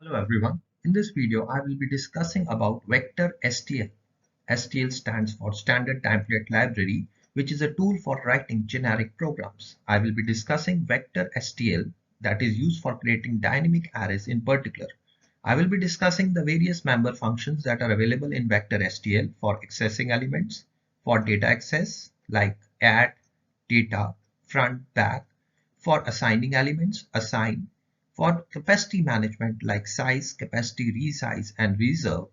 Hello everyone. In this video, I will be discussing about Vector STL. STL stands for Standard Template Library, which is a tool for writing generic programs. I will be discussing Vector STL that is used for creating dynamic arrays in particular. I will be discussing the various member functions that are available in Vector STL for accessing elements, for data access like add, data, front, back, for assigning elements, assign, for capacity management like size, capacity, resize, and reserve.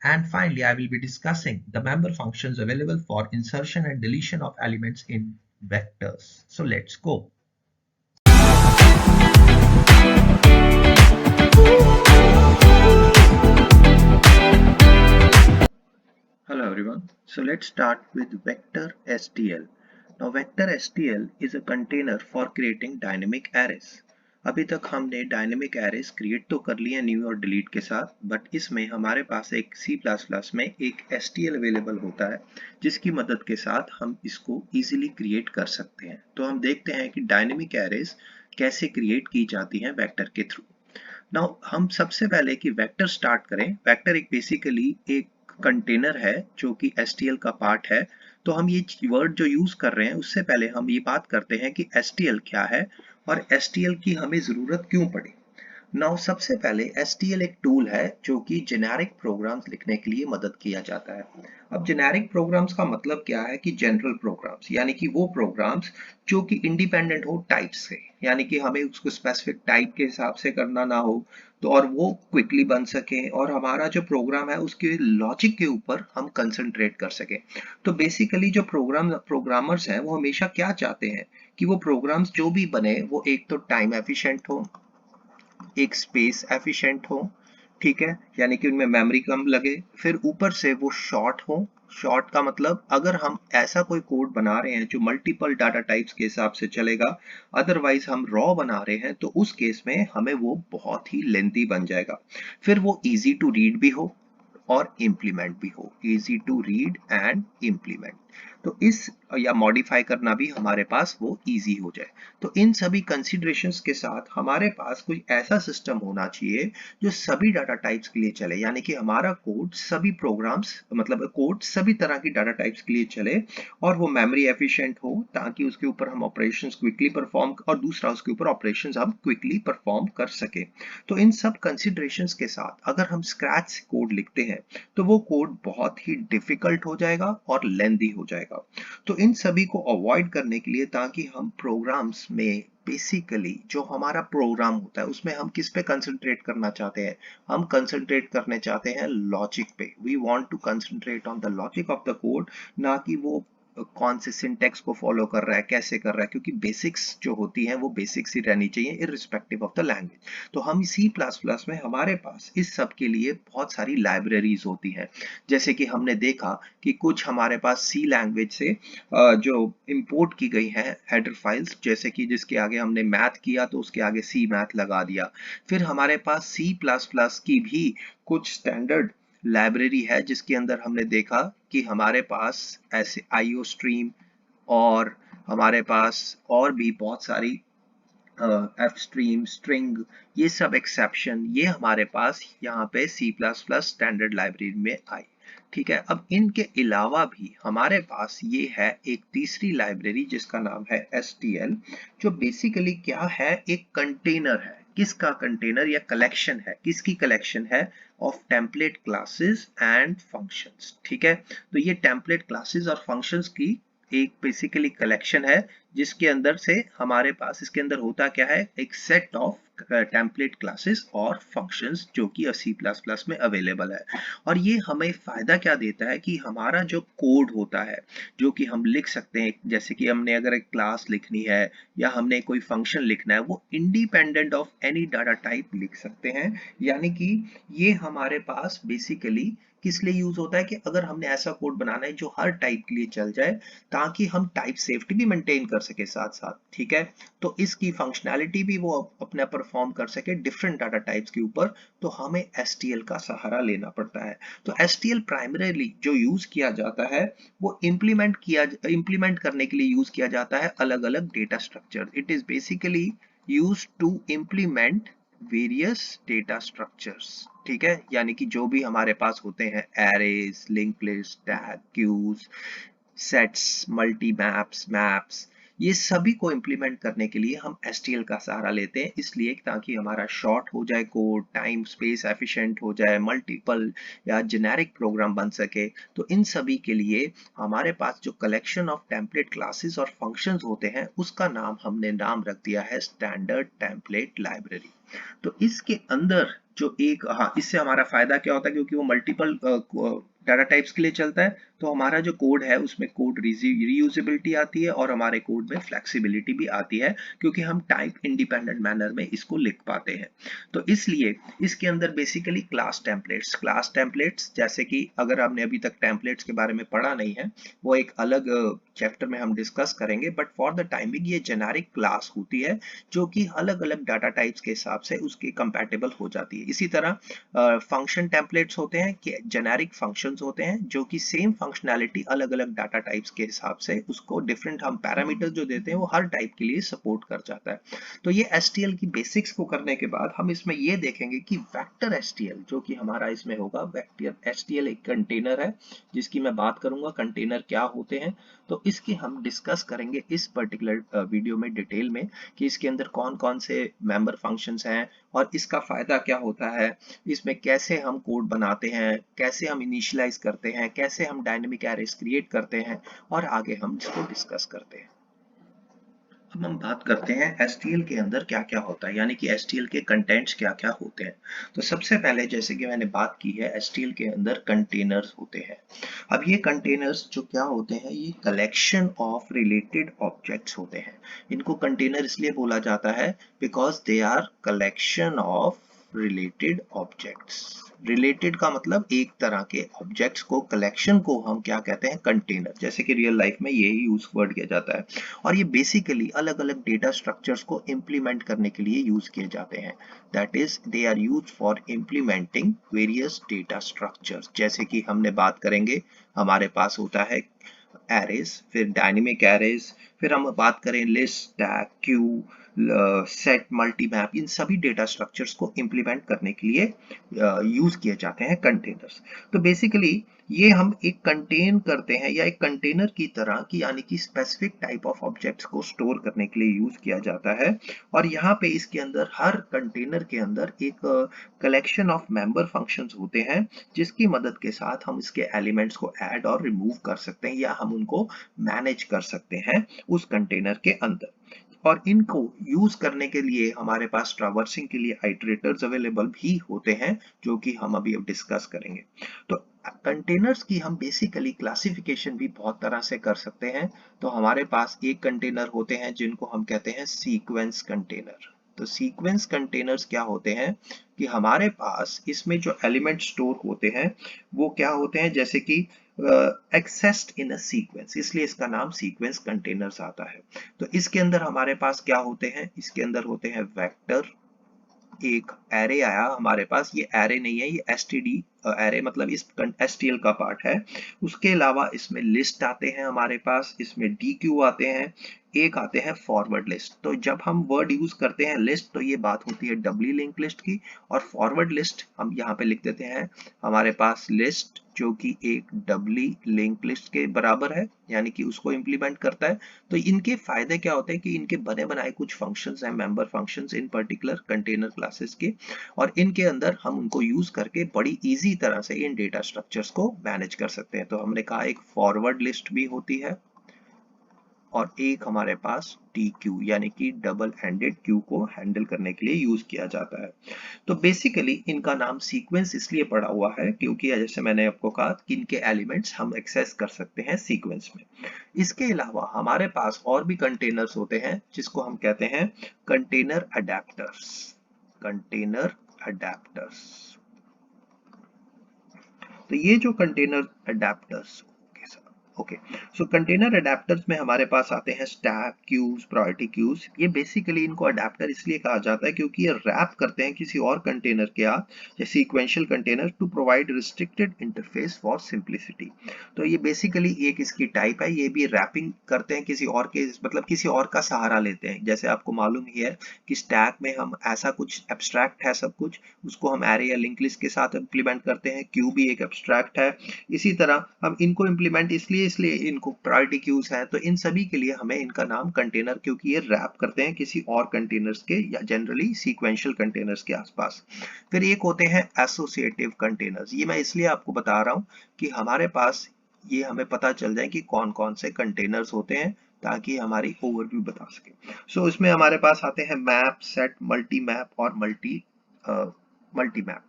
And finally, I will be discussing the member functions available for insertion and deletion of elements in vectors. So let's go. Hello everyone. So let's start with Vector STL. Now Vector STL is a container for creating dynamic arrays. अभी तक हमने dynamic arrays create तो कर लिए new और delete के साथ, but इसमें हमारे पास एक C++ में एक STL अवेलेबल होता है जिसकी मदद के साथ हम इसको इजीली क्रिएट कर सकते हैं। तो हम देखते हैं कि डायनेमिक एरेज कैसे क्रिएट की जाती हैं वेक्टर के थ्रू। नाउ हम सबसे पहले कि वेक्टर स्टार्ट करें। वेक्टर एक बेसिकली एक कंटेनर है जो कि STL का पार्ट है। तो हम ये वर्ड जो यूज कर रहे हैं उससे पहले हम ये बात करते हैं कि STL क्या है और STL की हमें जरूरत क्यों पड़ी। नाउ सबसे पहले STL एक टूल है जो कि जेनेरिक प्रोग्राम्स लिखने के लिए मदद किया जाता है। अब जेनेरिक प्रोग्राम्स का मतलब क्या है कि जनरल प्रोग्राम्स, यानी कि वो प्रोग्राम्स जो कि इंडिपेंडेंट हो टाइप से, यानी कि हमें उसको स्पेसिफिक टाइप के हिसाब से करना ना हो, तो और वो क्विकली बन सके और हमारा जो प्रोग्राम है उसके लॉजिक के ऊपर हम कंसंट्रेट कर सके। तो बेसिकली जो प्रोग्रामर्स हैं वो हमेशा क्या चाहते हैं कि वो प्रोग्राम्स जो भी बने वो एक तो टाइम एफिशिएंट हो, एक स्पेस एफिशिएंट हो, ठीक है, यानी कि उनमें मेमोरी कम लगे, फिर ऊपर से वो शॉर्ट हो। शॉर्ट का मतलब अगर हम ऐसा कोई कोड बना रहे हैं जो मल्टीपल डाटा टाइप्स के हिसाब से चलेगा, अदरवाइज हम रॉ बना रहे हैं तो उस केस में हमें वो बहुत ही लेंथी बन जाएगा। फिर वो इजी टू रीड भी हो और इम्प्लीमेंट भी हो, easy to read and implement. तो इस या मॉडिफाई करना भी हमारे पास वो इजी हो जाए। तो इन सभी कंसीडरेशंस के साथ हमारे पास कोई ऐसा सिस्टम होना चाहिए जो सभी डाटा टाइप्स के लिए चले, यानी कि हमारा कोड सभी प्रोग्राम्स मतलब कोड सभी तरह की डाटा टाइप्स के लिए चले और वो मेमोरी एफिशिएंट हो ताकि उसके ऊपर हम ऑपरेशंस क्विकली परफॉर्म और दूसरा उसके ऊपर ऑपरेशंस हम क्विकली परफॉर्म कर सके। तो इन सब कंसीडरेशंस के साथ अगर हम स्क्रैच से कोड लिखते हैं तो वो कोड बहुत ही डिफिकल्ट हो जाएगा और लेंथी हो जाएगा। तो इन सभी को अवॉइड करने के लिए, ताकि हम प्रोग्राम्स में बेसिकली जो हमारा प्रोग्राम होता है उसमें हम किस पे कंसंट्रेट करना चाहते हैं, हम कंसंट्रेट करने चाहते हैं लॉजिक पे। We want to concentrate on the logic of the code, ना कि वो कौन से सिंटेक्स को फॉलो कर रहा है, कैसे कर रहा है, क्योंकि बेसिक्स जो होती हैं वो बेसिक्स ही रहनी चाहिए इररिस्पेक्टिव ऑफ द लैंग्वेज। तो हम C++ में हमारे पास इस सब के लिए बहुत सारी लाइब्रेरीज होती हैं। जैसे कि हमने देखा कि कुछ हमारे पास सी लैंग्वेज से जो इंपोर्ट की गई है हेडर फाइल्स, जैसे कि जिसके आगे हमने मैथ किया तो उसके आगे सी मैथ लगा दिया। फिर हमारे पास C++ की भी कुछ स्टैंडर्ड लाइब्रेरी है जिसके अंदर हमने देखा कि हमारे पास ऐसे आईओ स्ट्रीम और हमारे पास और भी बहुत सारी एफ स्ट्रीम स्ट्रिंग, ये सब एक्सेप्शन ये हमारे पास यहाँ पे C++ स्टैंडर्ड लाइब्रेरी में आई। ठीक है, अब इनके अलावा भी हमारे पास ये है एक तीसरी लाइब्रेरी जिसका नाम है STL, जो बेसिकली क्या है, एक कंटेनर है। किसका कंटेनर या कलेक्शन है, किसकी कलेक्शन है, of template classes and functions. ठीक है, तो ये टेम्पलेट क्लासेस और फंक्शंस की एक बेसिकली कलेक्शन है जिसके अंदर से हमारे पास इसके अंदर होता क्या है, एक सेट ऑफ टेम्पलेट क्लासेस और फंक्शंस जो कि C++ में अवेलेबल है। और ये हमें फायदा क्या देता है कि हमारा जो कोड होता है जो कि हम लिख सकते हैं, जैसे कि हमने अगर एक क्लास लिखनी है या हमने कोई फंक्शन लिखना है, वो independent of any data type लिख सकते हैं। यानी कि ये हमारे पास बेसिकली किस लिए यूज होता है कि अगर हमने ऐसा कोड बनाना है जो हर टाइप के लिए चल जाए ताकि हम टाइप सेफ्टी भी मेंटेन कर सके साथ साथ। ठीक है, तो इसकी फंक्शनैलिटी भी वो अपना परफॉर्म कर सके डिफरेंट डाटा टाइप्स के ऊपर, तो हमें STL का सहारा लेना पड़ता है। तो STL प्राइमरीली जो यूज किया जाता है वो इंप्लीमेंट करने के लिए यूज किया जाता है अलग अलग data structure. It is basically use to implement various data structures, ठीक है, यानी कि जो भी हमारे पास होते हैं arrays, link list, tag, queues, sets, multi maps, maps, ये सभी को इम्प्लीमेंट करने के लिए हम STL का सहारा लेते हैं, इसलिए ताकि हमारा शॉर्ट हो जाए कोड, टाइम स्पेस एफिशिएंट हो जाए, मल्टीपल या जेनेरिक प्रोग्राम बन सके। तो इन सभी के लिए हमारे पास जो कलेक्शन ऑफ टेम्पलेट क्लासेस और फंक्शंस होते हैं उसका नाम हमने नाम रख दिया है स्टैंडर्ड टेम्पलेट लाइब्रेरी। तो इसके अंदर जो एक, हाँ, इससे हमारा फायदा क्या होता है, क्योंकि वो मल्टीपल डाटा टाइप्स के लिए चलता है, तो हमारा जो कोड है उसमें कोड रीयूजेबिलिटी आती है और हमारे कोड में फ्लेक्सिबिलिटी भी आती है, क्योंकि हम टाइप इंडिपेंडेंट मैनर में इसको लिख पाते हैं। तो इसलिए इसके अंदर बेसिकली क्लास टेम्पलेट्स, जैसे कि अगर आपने अभी तक टेम्पलेट्स के बारे में पढ़ा नहीं है, वो एक अलग चैप्टर में हम डिस्कस करेंगे, बट फॉर द टाइमिंग ये जेनेरिक क्लास होती है जो कि अलग अलग डाटा टाइप्स के हिसाब से उसके कंपैटिबल हो जाती है। इसी तरह फंक्शन टेम्पलेट्स होते हैं कि जेनेरिक फंक्शंस होते हैं जो कि सेम फंक्शनैलिटी अलग अलग डाटा टाइप्स के हिसाब से उसको डिफरेंट हम पैरामीटर जो देते हैं वो हर टाइप के लिए सपोर्ट कर जाता है। तो ये STL की बेसिक्स को करने के बाद हम इसमें ये देखेंगे कि वेक्टर STL जो कि हमारा इसमें होगा। वेक्टर STL एक कंटेनर है जिसकी मैं बात करूंगा, कंटेनर क्या होते हैं, तो इसकी हम डिस्कस करेंगे इस पर्टिकुलर वीडियो में डिटेल में कि इसके अंदर कौन कौन से मेंबर फंक्शंस हैं और इसका फायदा क्या होता है, इसमें कैसे हम कोड बनाते हैं, कैसे हम इनिशियलाइज करते हैं, कैसे हम डायनेमिक एरेस क्रिएट करते हैं, और आगे हम इसको डिस्कस करते हैं। अब हम बात करते हैं STL के अंदर क्या क्या होता है, यानी कि STL के कंटेंट्स क्या क्या होते हैं। तो सबसे पहले जैसे कि मैंने बात की है, STL के अंदर कंटेनर्स होते हैं। अब ये कंटेनर्स जो क्या होते हैं, ये कलेक्शन ऑफ रिलेटेड ऑब्जेक्ट्स होते हैं। इनको कंटेनर इसलिए बोला जाता है because they are collection of related objects. Related का मतलब एक तरह के ऑब्जेक्ट्स को, कलेक्शन को हम क्या कहते हैं, कंटेनर। जैसे कि रियल लाइफ में ये यूज वर्ड किया जाता है, और ये बेसिकली अलग अलग डेटा स्ट्रक्चर्स को इंप्लीमेंट करने के लिए यूज किए जाते हैं। That is they are use for implementing various data structures. जैसे कि हमने बात करेंगे, हमारे पास होता है एरेज, फिर डायनेमिक एरेज, फिर हम बात करें list, tag, queue, set, multimap, इन सभी डेटा स्ट्रक्चर्स को इंप्लीमेंट करने के लिए यूज किए जाते हैं कंटेनर्स। तो बेसिकली ये हम एक कंटेन करते हैं या एक कंटेनर की तरह की, यानी कि स्पेसिफिक टाइप ऑफ ऑब्जेक्ट्स को स्टोर करने के लिए यूज किया जाता है। और यहाँ पे इसके अंदर हर कंटेनर के अंदर एक कलेक्शन ऑफ मेंबर फंक्शंस होते हैं जिसकी मदद के साथ हम इसके एलिमेंट्स को ऐड और रिमूव कर सकते हैं या हम उनको मैनेज कर सकते हैं उस कंटेनर के अंदर। और इनको यूज करने के लिए हमारे पास ट्रावर्सिंग के लिए आइटरेटर्स अवेलेबल भी होते हैं जो कि हम अभी अब डिस्कस करेंगे। तो कंटेनर्स की हम बेसिकली क्लासिफिकेशन भी बहुत तरह से कर सकते हैं। तो हमारे पास एक कंटेनर होते हैं जिनको हम कहते हैं सीक्वेंस कंटेनर। तो सीक्वेंस कंटेनर्स क्या होते हैं कि हमारे पास इसमें जो एलिमेंट स्टोर होते हैं वो क्या होते हैं, जैसे कि एक्सेस्ड इन अ सीक्वेंस, इसलिए इसका नाम सीक्वेंस कंटेनर्स आता है। तो इसके अंदर हमारे पास क्या होते हैं, इसके अंदर होते हैं वेक्टर, एक एरे आया हमारे पास, ये एरे नहीं है, ये एसटीडी एरे, मतलब इस एसटीएल का पार्ट है। उसके अलावा इसमें लिस्ट आते हैं हमारे पास, इसमें डीक्यू आते हैं, एक आते हैं फॉरवर्ड लिस्ट। तो जब हम वर्ड यूज करते हैं लिस्ट, तो ये बात होती है डबली लिंक लिस्ट की, और फॉरवर्ड लिस्ट हम यहाँ पे लिख देते हैं हमारे पास लिस्ट जो कि एक डबली लिंक लिस्ट के बराबर है, यानी कि उसको इंप्लीमेंट करता है। तो इनके फायदे क्या होते हैं कि इनके बने बनाए कुछ फंक्शंस हैं, member functions in particular container classes के, और इनके अंदर हम उनको यूज करके बड़ी इजी तरह से इन डेटा स्ट्रक्चर्स को मैनेज कर सकते हैं। तो हमने कहा एक फॉरवर्ड लिस्ट भी होती है और एक हमारे पास DQ यानी कि डबल एंडेड क्यू को हैंडल करने के लिए यूज किया जाता है। तो बेसिकली इनका नाम सीक्वेंस इसलिए पड़ा हुआ है क्योंकि जैसे मैंने आपको कहा कि इनके एलिमेंट्स हम एक्सेस कर सकते हैं सीक्वेंस में। इसके अलावा हमारे पास और भी कंटेनर्स होते हैं जिसको हम कहते हैं कंटेनर अडेप्टर्स। कंटेनर अडेप्टर्स, तो ये जो कंटेनर अडेप्टर्स ओके, सो कंटेनर अडेप्टर्स में हमारे पास आते हैं स्टैक क्यूज, प्रायोरिटी क्यूज। ये बेसिकली इनको अडेप्टर इसलिए कहा जाता है क्योंकि ये रैप करते हैं किसी और कंटेनर के साथ, या sequential container, to provide restricted interface for simplicity. तो ये बेसिकली एक इसकी टाइप है, ये भी रैपिंग करते हैं किसी और के, मतलब किसी और का सहारा लेते हैं। जैसे आपको मालूम ही है कि स्टैक में हम ऐसा कुछ एब्स्ट्रैक्ट है सब कुछ, उसको हम एरे या लिंक लिस्ट के साथ इंप्लीमेंट करते हैं। क्यू भी एक एब्स्ट्रैक्ट है। इसी तरह हम इनको इंप्लीमेंट इसलिए इनको प्रायोरिटी क्यूज है। तो इन सभी के लिए हमें इनका नाम कंटेनर, क्योंकि ये रैप करते हैं किसी और कंटेनर्स के या जनरली सीक्वेंशियल कंटेनर्स के आसपास। फिर एक होते हैं एसोसिएटिव कंटेनर्स। ये मैं इसलिए आपको बता रहा हूं कि हमारे पास ये हमें पता चल जाए कि कौन कौन से कंटेनर्स होते हैं, ताकि हमारी ओवरव्यू बता सके। सो इसमें हमारे पास आते हैं मैप, सेट, मल्टी मैप और मल्टी मैप,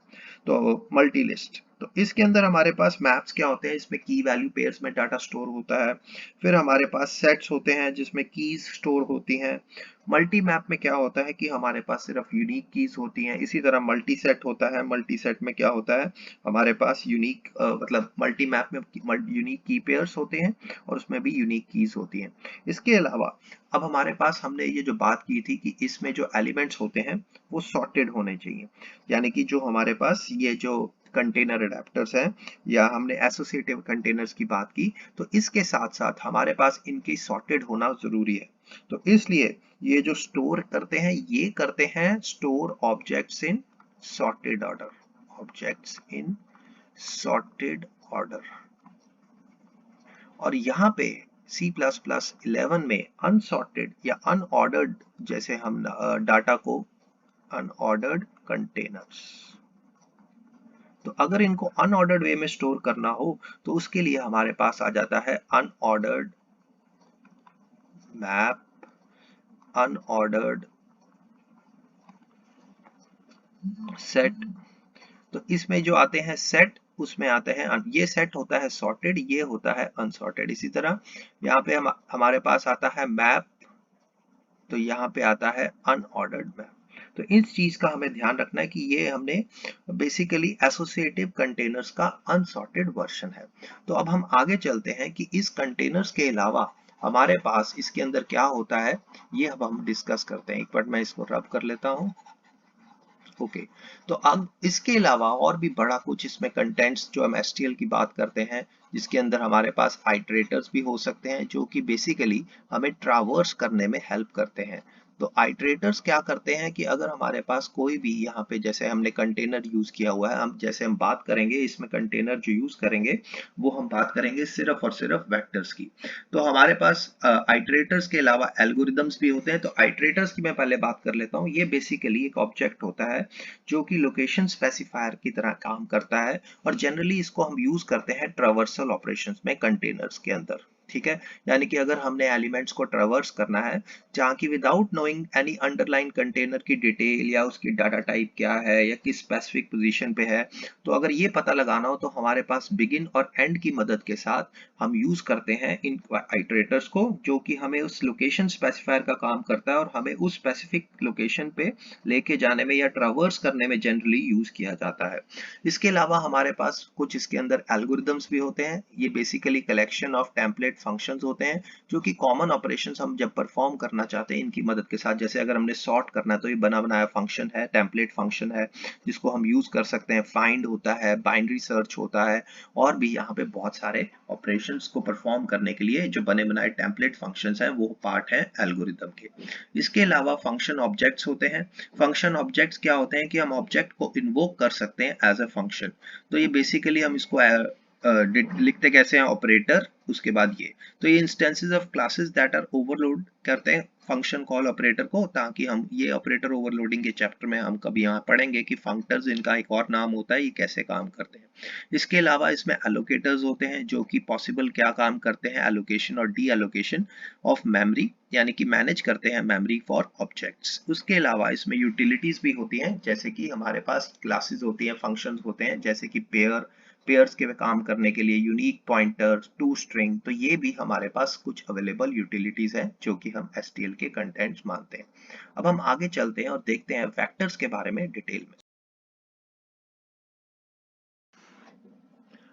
तो मल्टी लिस्ट। तो इसके अंदर हमारे पास मैप्स क्या होते हैं, इसमें की वैल्यू पेयर्स में डाटा स्टोर होता है। फिर हमारे पास सेट्स होते हैं जिसमें कीज स्टोर होती हैं। मल्टी मैप में क्या होता है कि हमारे पास सिर्फ यूनिक कीज होती हैं। इसी तरह मल्टी सेट होता है, मल्टी सेट में क्या होता है, हमारे पास यूनिक मतलब मल्टी मैप में यूनिक की पेयर्स होते हैं और उसमें भी यूनिक कीज होती हैं। इसके अलावा अब हमारे पास, हमने ये जो बात की थी कि इसमें जो एलिमेंट्स होते हैं वो सॉर्टेड होने चाहिए, यानी कि जो हमारे पास ये जो कंटेनर अडेप्टर्स हैं, या हमने एसोसिएटिव कंटेनर्स की बात की, तो इसके साथ साथ हमारे पास इनकी सॉर्टेड होना जरूरी है। तो इसलिए ये जो स्टोर करते हैं, ये करते हैं store objects in sorted order, objects in sorted order. और यहाँ पे C++11 में अनसॉर्टेड या अनऑर्डर्ड, जैसे हम डाटा को अनऑर्डर्ड कंटेनर्स, तो अगर इनको अनऑर्डर्ड वे में स्टोर करना हो तो उसके लिए हमारे पास आ जाता है अनऑर्डर्ड मैप, अनऑर्डर्ड सेट। तो इसमें जो आते हैं सेट, उसमें आते हैं ये सेट होता है सॉर्टेड, ये होता है अनसॉर्टेड। इसी तरह यहाँ पे हमारे पास आता है मैप, तो यहाँ पे आता है अनऑर्डर्ड मैप। तो इस चीज का हमें ध्यान रखना है कि ये हमने बेसिकली एसोसिएटिव कंटेनर्स का अनसॉर्टेड वर्जन है। तो अब हम आगे चलते हैं कि इस कंटेनर्स के अलावा हमारे पास इसके अंदर क्या होता है, ये अब हम डिस्कस करते हैं। एक बार मैं इसको रब कर लेता हूं। ओके, तो अब इसके अलावा और भी बड़ा कुछ इसमें कंटेंट्स, जो हम एसटीएल की बात करते हैं, जिसके अंदर हमारे पास आइटरेटर्स भी हो सकते हैं, जो कि बेसिकली हमें ट्रावर्स करने में हेल्प करते हैं। तो आइटरेटर्स क्या करते हैं कि अगर हमारे पास कोई भी, यहाँ पे जैसे हमने कंटेनर यूज किया हुआ है, हम जैसे हम बात करेंगे इसमें कंटेनर जो यूज करेंगे वो हम बात करेंगे सिर्फ और सिर्फ वेक्टर्स की। तो हमारे पास आइटरेटर्स के अलावा एल्गोरिदम्स भी होते हैं। तो आइटरेटर्स की मैं पहले बात कर लेता हूँ। ये बेसिकली एक ऑब्जेक्ट होता है जो कि लोकेशन स्पेसिफायर की तरह काम करता है, और जनरली इसको हम यूज करते हैं ट्रावर्सल ऑपरेशंस में कंटेनर्स के अंदर। ठीक है, यानी कि अगर हमने एलिमेंट्स को ट्रावर्स करना है, जहाँ की without knowing any underline container की डिटेल या उसकी डाटा टाइप क्या है या किस स्पेसिफिक पोजीशन पे है, तो अगर ये पता लगाना हो तो हमारे पास बिगिन और एंड की मदद के साथ हम यूज करते हैं इन आइटरेटर्स को, जो कि हमें उस लोकेशन स्पेसिफायर का काम करता है और हमें उस स्पेसिफिक लोकेशन पे लेके जाने में या ट्रावर्स करने में जनरली यूज किया जाता है। इसके अलावा हमारे पास कुछ इसके अंदर एल्गोरिदम्स भी होते हैं। ये basically collection of template functions होते हैं, जो कि कॉमन ऑपरेशंस हम जब परफॉर्म करना चाहते हैं इनकी मदद के साथ। जैसे अगर हमने सॉर्ट करना है तो ये बना बनाया फंक्शन है, टेम्पलेट फंक्शन है, जिसको हम यूज कर सकते हैं। फाइंड होता है, बाइनरी सर्च होता है, और भी यहाँ पे बहुत सारे ऑपरेशंस को परफॉर्म करने के लिए जो बने बनाए टेम्पलेट फंक्शंस हैं, वो पार्ट है एल्गोरिदम के। इसके अलावा फंक्शन ऑब्जेक्ट्स होते हैं। फंक्शन ऑब्जेक्ट्स क्या होते हैं कि हम ऑब्जेक्ट को इन्वोक कर सकते हैं एज अ फंक्शन। तो ये बेसिकली हम इसको लिखते कैसे हैं, ऑपरेटर, उसके बाद ये। तो ये instances of classes that are overload करते हैं फंक्शन कॉल ऑपरेटर को, ताकि हम ये ऑपरेटर ओवरलोडिंग के चैप्टर में हम कभी यहाँ पढ़ेंगे कि फंक्टर्स, इनका एक और नाम होता है, ये कैसे काम करते हैं। इसके अलावा इसमें एलोकेटर्स होते हैं, जो कि पॉसिबल क्या काम करते हैं, एलोकेशन और डी एलोकेशन ऑफ मेमोरी, यानी कि मैनेज करते हैं मेमोरी फॉर ऑब्जेक्ट्स। उसके अलावा इसमें यूटिलिटीज भी होती हैं, जैसे कि हमारे पास क्लासेस होती हैं, फंक्शंस होते हैं, जैसे कि पेयर्स के काम करने के लिए यूनिक पॉइंटर, टू स्ट्रिंग। तो ये भी हमारे पास कुछ अवेलेबल यूटिलिटीज हैं जो कि हम एसटीएल के कंटेंट्स मानते हैं। अब हम आगे चलते हैं और देखते हैं वेक्टर्स के बारे में डिटेल में।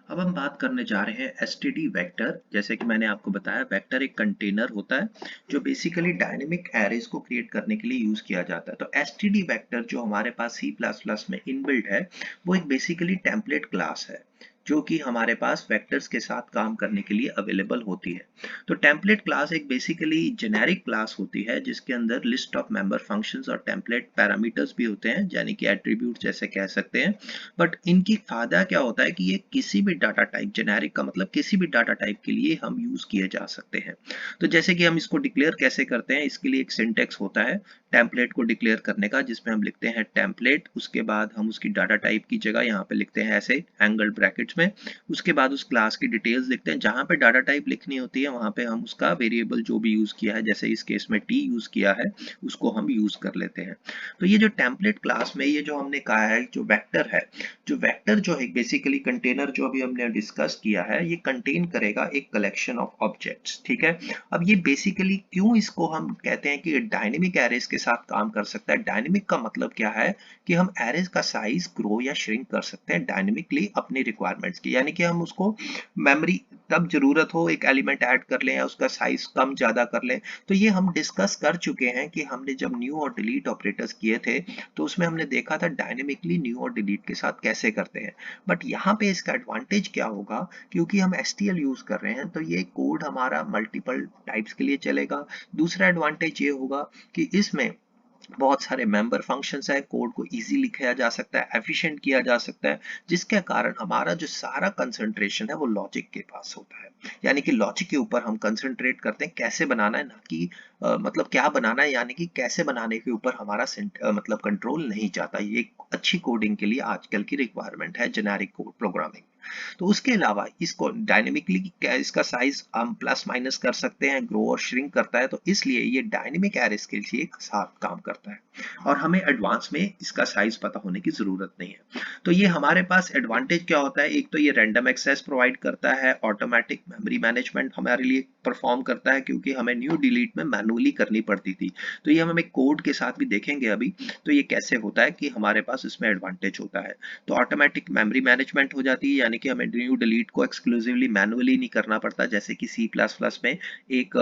अब हम बात करने जा रहे हैं एसटीडी वेक्टर। जैसे कि मैंने आपको बताया, वेक्टर एक कंटेनर होता है जो बेसिकली डायनेमिक एरेज को क्रिएट करने के लिए यूज किया जाता है। तो एसटीडी वेक्टर जो हमारे पास C++ में इनबिल्ट है, वो एक बेसिकली टेम्पलेट क्लास है जो कि हमारे पास वेक्टर्स के साथ काम करने के लिए अवेलेबल होती है। तो टेम्पलेट क्लास एक बेसिकली जेनेरिक क्लास होती है जिसके अंदर लिस्ट ऑफ मेंबर फंक्शंस और टेम्पलेट पैरामीटर्स भी होते हैं, यानी कि एट्रीब्यूट जैसे कह सकते हैं। बट इनकी फायदा क्या होता है कि ये किसी भी डाटा टाइप, जेनेरिक का मतलब किसी भी डाटा टाइप के लिए हम यूज किए जा सकते हैं। तो जैसे कि हम इसको डिक्लेयर कैसे करते हैं, इसके लिए एक सिंटेक्स होता है टेम्पलेट को डिक्लेयर करने का, जिसमें हम लिखते हैं टेम्पलेट, उसके बाद हम उसकी डाटा टाइप की जगह यहाँ पे लिखते हैं ऐसे एंगल ब्रैकेट्स में, उसके बाद उस क्लास की डिटेल्स लिखते हैं। जहां पे डाटा टाइप लिखनी होती है वहां पे हम उसका वेरिएबल जो भी यूज किया है, जैसे इस केस में टी यूज किया है, उसको हम यूज कर लेते हैं। तो ये जो टेम्पलेट क्लास में ये जो हमने कहा है जो वेक्टर है, जो वेक्टर जो है बेसिकली कंटेनर जो अभी हमने डिस्कस किया है, ये कंटेन करेगा एक कलेक्शन ऑफ ऑब्जेक्ट्स। ठीक है, अब ये बेसिकली क्यों इसको हम कहते हैं कि डायनेमिक एरेज के साथ काम कर सकता है। डायनेमिक का मतलब क्या है कि हम एरेज का साइज ग्रो या श्रिंक कर सकते हैं डायनेमिकली अपनी रिक्वायरमेंट्स की, यानी कि हम उसको मेमोरी तब जरूरत हो एक एलिमेंट ऐड कर लें या उसका साइज कम ज्यादा कर लें। तो ये हम डिस्कस कर चुके हैं कि हमने जब न्यू और डिलीट ऑपरेटर्स किए थे तो उसमें हमने देखा था डायनेमिकली न्यू और डिलीट के साथ कैसे करते हैं। बट यहाँ पे इसका एडवांटेज क्या होगा, क्योंकि हम STL यूज कर रहे हैं तो ये कोड हमारा मल्टीपल टाइप्स के लिए चलेगा। दूसरा एडवांटेज ये होगा कि इसमें बहुत सारे मेंबर फंक्शंस है, कोड को इजी लिखा जा सकता है, एफिशिएंट किया जा सकता है, जिसके कारण हमारा जो सारा कंसंट्रेशन है वो लॉजिक के पास होता है। यानी कि लॉजिक के ऊपर हम कंसंट्रेट करते हैं कैसे बनाना है, ना कि मतलब क्या बनाना है, यानी कि कैसे बनाने के ऊपर हमारा मतलब कंट्रोल नहीं जाता। ये एक अच्छी कोडिंग के लिए आजकल की रिक्वायरमेंट है, जेनेरिक कोड प्रोग्रामिंग। तो उसके अलावा इसको डायनेमिकली इसका साइज हम प्लस माइनस कर सकते हैं, ग्रो और श्रिंक करता है, तो इसलिए ये डायनेमिक एरेस के लिए एक साथ काम करता है और हमें एडवांस में इसका साइज पता होने की जरूरत नहीं है। तो ये हमारे पास एडवांटेज क्या होता है, एक तो ये रैंडम एक्सेस प्रोवाइड करता है, ऑटोमेटिक मेमोरी मैनेजमेंट हमारे लिए परफॉर्म करता है, क्योंकि हमें न्यू डिलीट में मैनुअली करनी पड़ती थी। तो ये हम एक कोड के साथ भी देखेंगे अभी, तो ये कैसे होता है कि हमारे पास इसमें एडवांटेज होता है। तो ऑटोमेटिक मेमोरी मैनेजमेंट हो जाती है, यानी कि हमें न्यू डिलीट को एक्सक्लूसिवली मैनुअली नहीं करना पड़ता, जैसे कि C++ में एक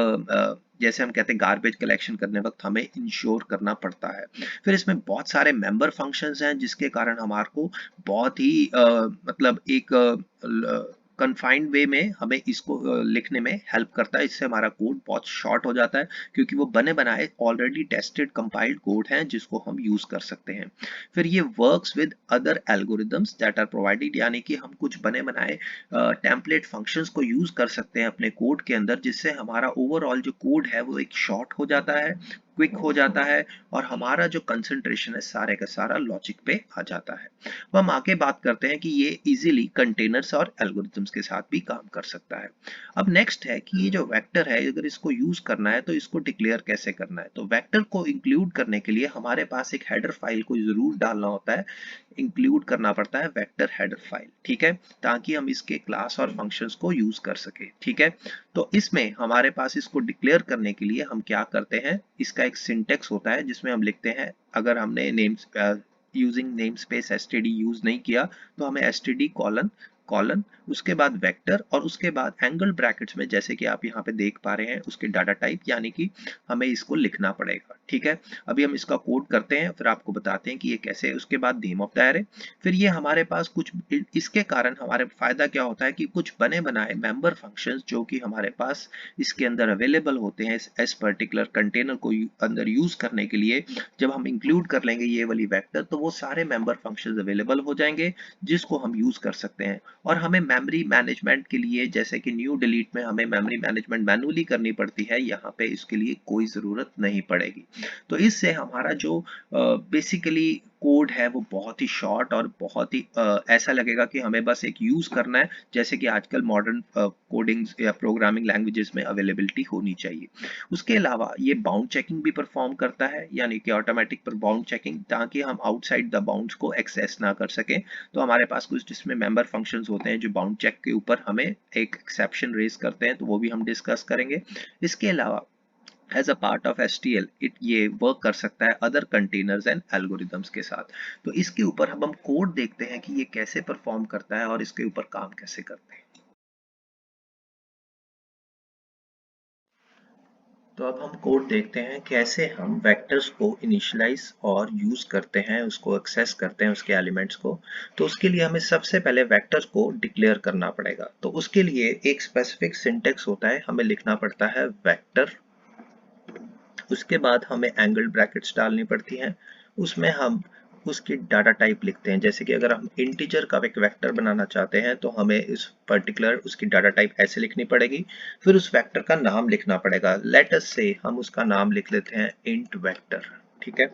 जैसे हम कहते हैं गार्बेज कलेक्शन करने वक्त हमें इंश्योर करना पड़ता है। फिर इसमें बहुत सारे मेंबर फंक्शंस हैं जिसके कारण हमारे को बहुत ही मतलब एक कन्फाइंड वे में हमें इसको लिखने में हेल्प करता है। इससे हमारा कोड बहुत शॉर्ट हो जाता है, क्योंकि वो बने बनाए ऑलरेडी टेस्टेड कंपाइल्ड कोड हैं जिसको हम यूज कर सकते हैं। फिर ये works with other algorithms that are provided, यानी कि हम कुछ बने बनाए टेम्पलेट फंक्शंस को यूज कर सकते हैं अपने कोड के अंदर, जिससे हमारा ओवरऑल जो कोड है वो एक शॉर्ट हो जाता है, क्विक हो जाता है, और हमारा जो कंसंट्रेशन है सारे का सारा लॉजिक पे आ जाता है। अब हम आगे बात करते हैं कि ये इजीली कंटेनर्स और एल्गोरिथम्स के साथ भी काम कर सकता है। अब नेक्स्ट है कि ये जो वेक्टर है, अगर इसको यूज करना है तो इसको डिक्लेयर कैसे करना है। तो वेक्टर को इंक्लूड करने के लिए हमारे पास एक हेडर फाइल को जरूर डालना होता है, इंक्लूड करना पड़ता है वेक्टर हेडर फाइल। ठीक है, ताकि हम इसके क्लास और फंक्शंस को यूज कर सके। ठीक है, तो इसमें हमारे पास इसको डिक्लेयर करने के लिए हम क्या करते हैं, इसका एक सिंटेक्स होता है जिसमें हम लिखते हैं, अगर हमने names using name space STD use नहीं किया तो हमें एसटीडी कॉलन कॉलन उसके बाद वेक्टर और उसके बाद एंगल ब्रैकेट्स में, जैसे कि आप यहाँ पे देख पा रहे हैं, उसके डाटा टाइप, यानी कि हमें इसको लिखना पड़ेगा। ठीक है, अभी हम इसका कोड करते हैं, फिर आपको बताते हैं कि ये कैसे है। उसके बाद नेम ऑफ द एरे, फिर ये हमारे पास कुछ, इसके कारण हमारे फायदा क्या होता है कि कुछ बने बनाए मेंबर फंक्शंस जो कि हमारे पास इसके अंदर अवेलेबल होते हैं इस पर्टिकुलर कंटेनर को अंदर यूज करने के लिए, जब हम इंक्लूड कर लेंगे ये वाली वेक्टर, तो वो सारे मेंबर फंक्शंस अवेलेबल हो जाएंगे जिसको हम यूज कर सकते हैं। और हमें मेमोरी मैनेजमेंट के लिए, जैसे कि न्यू डिलीट में हमें मेमोरी मैनेजमेंट मैनुअली करनी पड़ती है, यहाँ पे इसके लिए कोई जरूरत नहीं पड़ेगी। तो इससे हमारा जो बेसिकली कोड है वो बहुत ही शॉर्ट और बहुत ही ऐसा लगेगा कि हमें बस एक यूज करना है, जैसे कि आजकल मॉडर्न कोडिंग्स या प्रोग्रामिंग लैंग्वेजेस में अवेलेबिलिटी होनी चाहिए। उसके अलावा ये बाउंड चेकिंग भी परफॉर्म करता है, यानी कि ऑटोमेटिक पर बाउंड चेकिंग, ताकि हम आउटसाइड द बाउंड्स को एक्सेस ना कर सकें। तो हमारे पास कुछ जिसमें मेंबर फंक्शंस होते हैं जो बाउंड चेक के ऊपर हमें एक एक्सेप्शन रेज करते हैं, तो वो भी हम डिस्कस करेंगे। इसके अलावा as a part of STL ये वर्क कर सकता है अदर कंटेनर्स एंड एल्गोरिदम्स के साथ। तो इसके ऊपर हम कोड देखते हैं कि ये कैसे परफॉर्म करता है और इसके ऊपर काम कैसे करते हैं। तो अब हम कोड देखते हैं कैसे हम वेक्टर्स को इनिशियलाइज और यूज करते हैं, उसको एक्सेस करते हैं उसके एलिमेंट्स को। तो उसके लिए हमें सबसे पहले वेक्टर्स को डिक्लेयर करना पड़ेगा। तो उसके लिए एक स्पेसिफिक सिंटेक्स होता है, हमें लिखना पड़ता है वेक्टर। उसके बाद हमें एंगल ब्रैकेट्स डालनी पड़ती हैं, उसमें हम उसकी डाटा टाइप लिखते हैं। जैसे कि अगर हम इंटीजर का एक वेक्टर बनाना चाहते हैं तो हमें इस पर्टिकुलर उसकी डाटा टाइप ऐसे लिखनी पड़ेगी। फिर उस वेक्टर का नाम लिखना पड़ेगा। लेट अस से हम उसका नाम लिख लेते हैं इंट वेक्टर। ठीक है,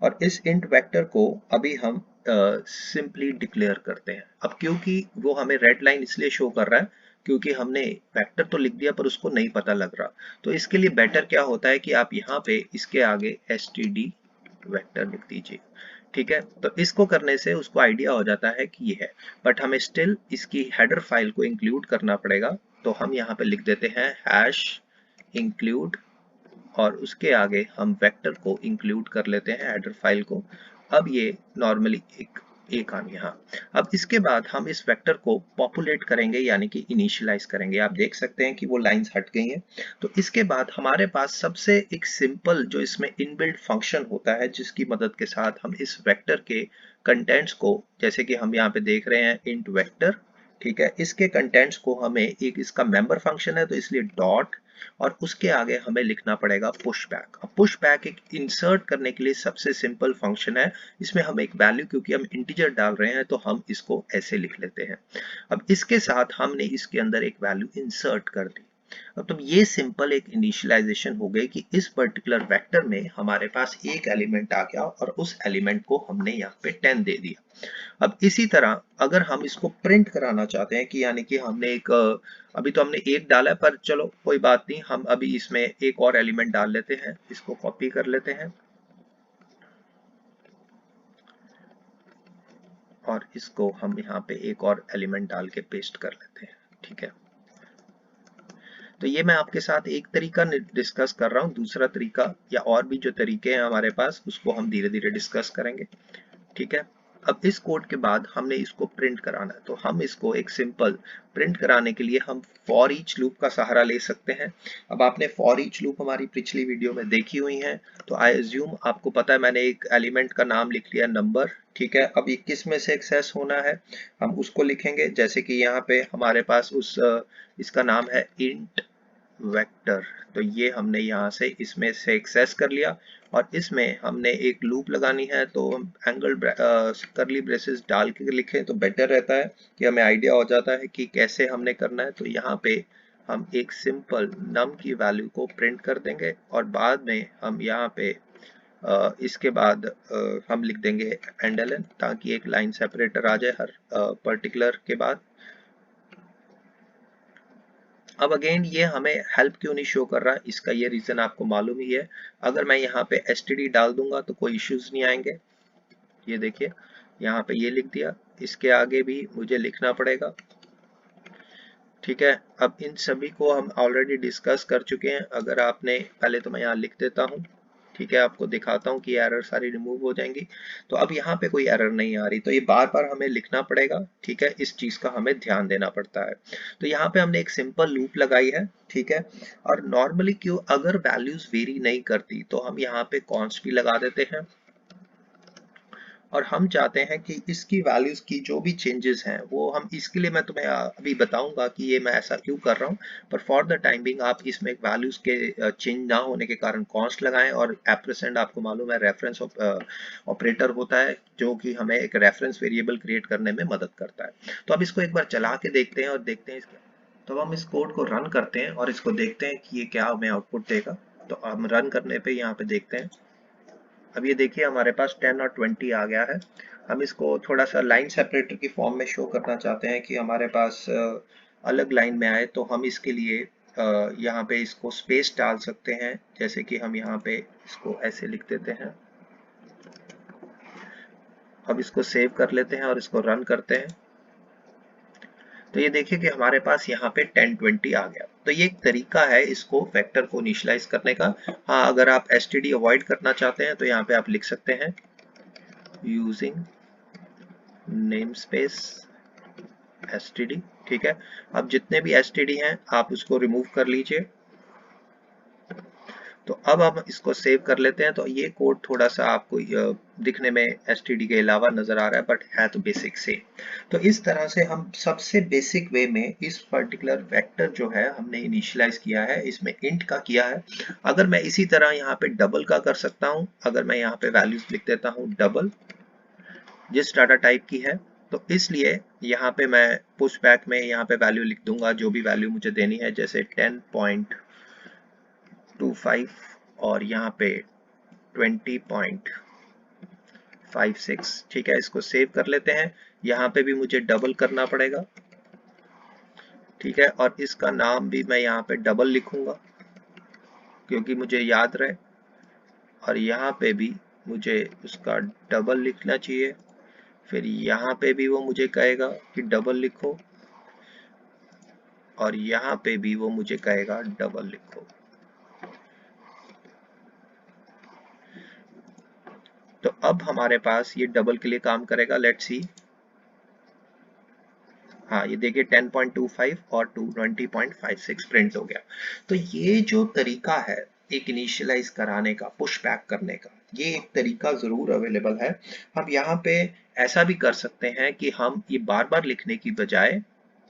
और इस इंट वेक्टर को अभी हम सिंपली डिक्लेयर करते हैं। अब क्योंकि वो हमें रेड लाइन इसलिए शो कर रहा है क्योंकि हमने वेक्टर तो लिख दिया पर उसको नहीं पता लग रहा। तो इसके लिए बेटर क्या होता है कि आप यहाँ पे इसके आगे std वेक्टर लिख दीजिए। ठीक है, तो इसको करने से उसको आइडिया हो जाता है कि ये है, बट हमें स्टिल इसकी हेडर फाइल को इंक्लूड करना पड़ेगा। तो हम यहाँ पे लिख देते हैं हैश इंक्लूड और उसके आगे हम वेक्टर को इंक्लूड कर लेते हैं हेडर फाइल को। अब ये नॉर्मली एक काम यहाँ। अब इसके बाद हम इस वेक्टर को पॉपुलेट करेंगे यानी कि इनिशियलाइज करेंगे। आप देख सकते हैं कि वो लाइंस हट गई हैं। तो इसके बाद हमारे पास सबसे एक सिंपल जो इसमें इनबिल्ट फंक्शन होता है जिसकी मदद के साथ हम इस वेक्टर के कंटेंट्स को, जैसे कि हम यहाँ पे देख रहे हैं इंट वेक्टर। ठीक है, इसके कंटेंट्स को हमें एक इसका मेंबर फंक्शन है तो इसलिए डॉट और उसके आगे हमें लिखना पड़ेगा पुश बैक। अब पुश बैक एक इंसर्ट करने के लिए सबसे सिंपल फंक्शन है। इसमें हम एक वैल्यू, क्योंकि हम इंटीजर डाल रहे हैं तो हम इसको ऐसे लिख लेते हैं। अब इसके साथ हमने इसके अंदर एक वैल्यू इंसर्ट कर दी। अब तो ये सिंपल एक इनिशियलाइजेशन हो गई कि इस पर्टिकुलर वेक्टर में हमारे पास एक एलिमेंट आ गया और उस एलिमेंट को हमने यहाँ पे 10 दे दिया। अब इसी तरह अगर हम इसको प्रिंट कराना चाहते हैं कि यानी कि हमने एक अभी तो हमने एक डाला है पर चलो कोई बात नहीं, हम अभी इसमें एक और एलिमेंट डाल लेते हैं। इसको कॉपी कर लेते हैं और इसको हम यहाँ पे एक और एलिमेंट डाल के पेस्ट कर लेते हैं। ठीक है, तो ये मैं आपके साथ एक तरीका डिस्कस कर रहा हूँ। दूसरा तरीका या और भी जो तरीके हैं हमारे पास उसको हम धीरे धीरे डिस्कस करेंगे। ठीक है, अब इस कोड के बाद हमने इसको प्रिंट कराना है। तो हम इसको एक सिंपल प्रिंट कराने के लिए हम फॉर ईच लूप का सहारा ले सकते हैं। अब आपने फॉर ईच लूप हमारी पिछली वीडियो में देखी हुई है, तो आई एज्यूम आपको पता है मैंने एक एलिमेंट का नाम लिख लिया नंबर। ठीक है, अब 21 में से एक्सेस होना है, हम उसको लिखेंगे। जैसे कि यहाँ पे हमारे पास इसका नाम है इंट वेक्टर। तो ये हमने यहाँ से इसमें से एक्सेस कर लिया और इसमें हमने एक लूप लगानी है। तो एंगल करली ब्रेसेस डाल के लिखें तो बेटर रहता है कि हमें आइडिया हो जाता है कि कैसे हमने करना है। तो यहाँ पे हम एक सिंपल नम की वैल्यू को प्रिंट कर देंगे और बाद में हम यहाँ पे इसके बाद हम लिख देंगे एंडलन ताकि एक लाइन सेपरेटर आ जाए हर पर्टिकुलर के बाद। अब अगेन ये हमें हेल्प क्यों नहीं शो कर रहा, इसका ये रीजन आपको मालूम ही है। अगर मैं यहाँ पे std डाल दूंगा तो कोई इश्यूज नहीं आएंगे। ये देखिए यहाँ पे ये लिख दिया, इसके आगे भी मुझे लिखना पड़ेगा। ठीक है, अब इन सभी को हम ऑलरेडी डिस्कस कर चुके हैं। अगर आपने पहले तो मैं यहाँ लिख देता हूँ। ठीक है, आपको दिखाता हूँ कि एरर सारी रिमूव हो जाएंगी। तो अब यहाँ पे कोई एरर नहीं आ रही, तो ये बार बार हमें लिखना पड़ेगा। ठीक है, इस चीज का हमें ध्यान देना पड़ता है। तो यहाँ पे हमने एक सिंपल लूप लगाई है। ठीक है, और नॉर्मली क्यों अगर वैल्यूज वेरी नहीं करती तो हम यहाँ पे कॉन्स्ट भी लगा देते हैं और हम चाहते हैं कि इसकी वैल्यूज की जो भी चेंजेस हैं वो हम, इसके लिए मैं तुम्हें अभी बताऊंगा कि ये मैं ऐसा क्यों कर रहा हूँ। पर फॉर द टाइम बिंग आप इसमें वैल्यूज के चेंज ना होने के कारण कॉन्स्ट लगाएं। और एम्परसेंड आपको मालूम है रेफरेंस ऑपरेटर होता है जो कि हमें एक रेफरेंस वेरिएबल क्रिएट करने में मदद करता है। तो अब इसको एक बार चला के देखते हैं और देखते हैं इसके, तो हम इस कोड को रन करते हैं और इसको देखते हैं कि ये क्या हमें आउटपुट देगा। तो हम रन करने पे यहाँ पे देखते हैं। अब ये देखिए हमारे पास 10 और 20 आ गया है। हम इसको थोड़ा सा लाइन सेपरेटर की फॉर्म में शो करना चाहते हैं कि हमारे पास अलग लाइन में आए। तो हम इसके लिए यहाँ पे इसको स्पेस डाल सकते हैं। जैसे कि हम यहाँ पे इसको ऐसे लिख देते हैं। अब इसको सेव कर लेते हैं और इसको रन करते हैं। तो ये देखिए कि हमारे पास यहाँ पे 10-20 आ गया। तो ये एक तरीका है इसको वेक्टर को इनिशियलाइज करने का। हाँ, अगर आप एसटीडी अवॉइड करना चाहते हैं तो यहाँ पे आप लिख सकते हैं यूजिंग नेम स्पेस एसटीडी। ठीक है, अब जितने भी एसटीडी हैं आप उसको रिमूव कर लीजिए। तो अब हम इसको सेव कर लेते हैं। तो ये कोड थोड़ा सा आपको दिखने में एसटीडी के अलावा नजर आ रहा है, बट है तो बेसिक से। तो इस तरह से हम सबसे बेसिक वे में इस पर्टिकुलर वेक्टर जो है हमने इनिशियलाइज किया है, इसमें इंट का किया है। अगर मैं इसी तरह यहाँ पे डबल का कर सकता हूँ, अगर मैं यहाँ पे वैल्यूज लिख देता हूँ डबल जिस डाटा टाइप की है, तो इसलिए यहाँ पे मैं पुश बैक में यहाँ पे वैल्यू लिख दूंगा जो भी वैल्यू मुझे देनी है, जैसे 10.25 और यहाँ पे 20.56। ठीक है, इसको सेव कर लेते हैं। यहाँ पे भी मुझे डबल करना पड़ेगा। ठीक है, और इसका नाम भी मैं यहाँ पे डबल लिखूंगा क्योंकि मुझे याद रहे, और यहाँ पे भी मुझे उसका डबल लिखना चाहिए। फिर यहाँ पे भी वो मुझे कहेगा कि डबल लिखो, और यहाँ पे भी वो मुझे कहेगा डबल लिखो। तो अब हमारे पास ये डबल के लिए काम करेगा। Let's see. हाँ, ये देखिए 10.25 और 20.56 प्रिंट हो गया। तो ये जो तरीका है एक इनिशियलाइज कराने का, पुश बैक करने का, ये एक तरीका जरूर अवेलेबल है। अब यहाँ पे ऐसा भी कर सकते हैं कि हम ये बार बार लिखने की बजाय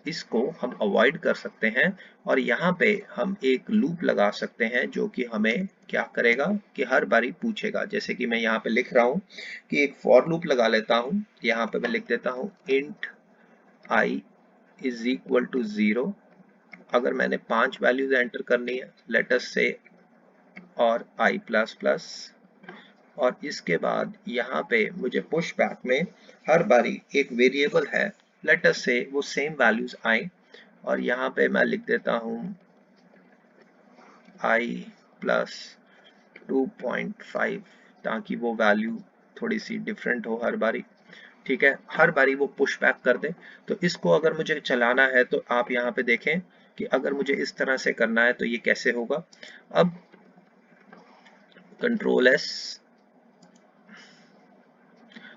इसको हम अवॉइड कर सकते हैं, और यहाँ पे हम एक लूप लगा सकते हैं जो कि हमें क्या करेगा कि हर बारी पूछेगा। जैसे कि मैं यहाँ पे लिख रहा हूँ कि एक फॉर लूप लगा लेता हूँ। यहाँ पे मैं लिख देता हूँ int I is equal to 0। अगर मैंने 5 वैल्यूज एंटर करनी है, लेट अस से और आई प्लस प्लस, और इसके बाद यहाँ पे मुझे पुश बैक में हर बारी एक वेरिएबल है, लेट अस से वो सेम वैल्यूज आए, और यहाँ पे मैं लिख देता हूँ आई प्लस 2.5 ताकि वो वैल्यू थोड़ी सी डिफरेंट हो हर बारी। ठीक है, हर बारी वो पुश बैक कर दे। तो इसको अगर मुझे चलाना है तो आप यहाँ पे देखें कि अगर मुझे इस तरह से करना है तो ये कैसे होगा। अब कंट्रोल एस,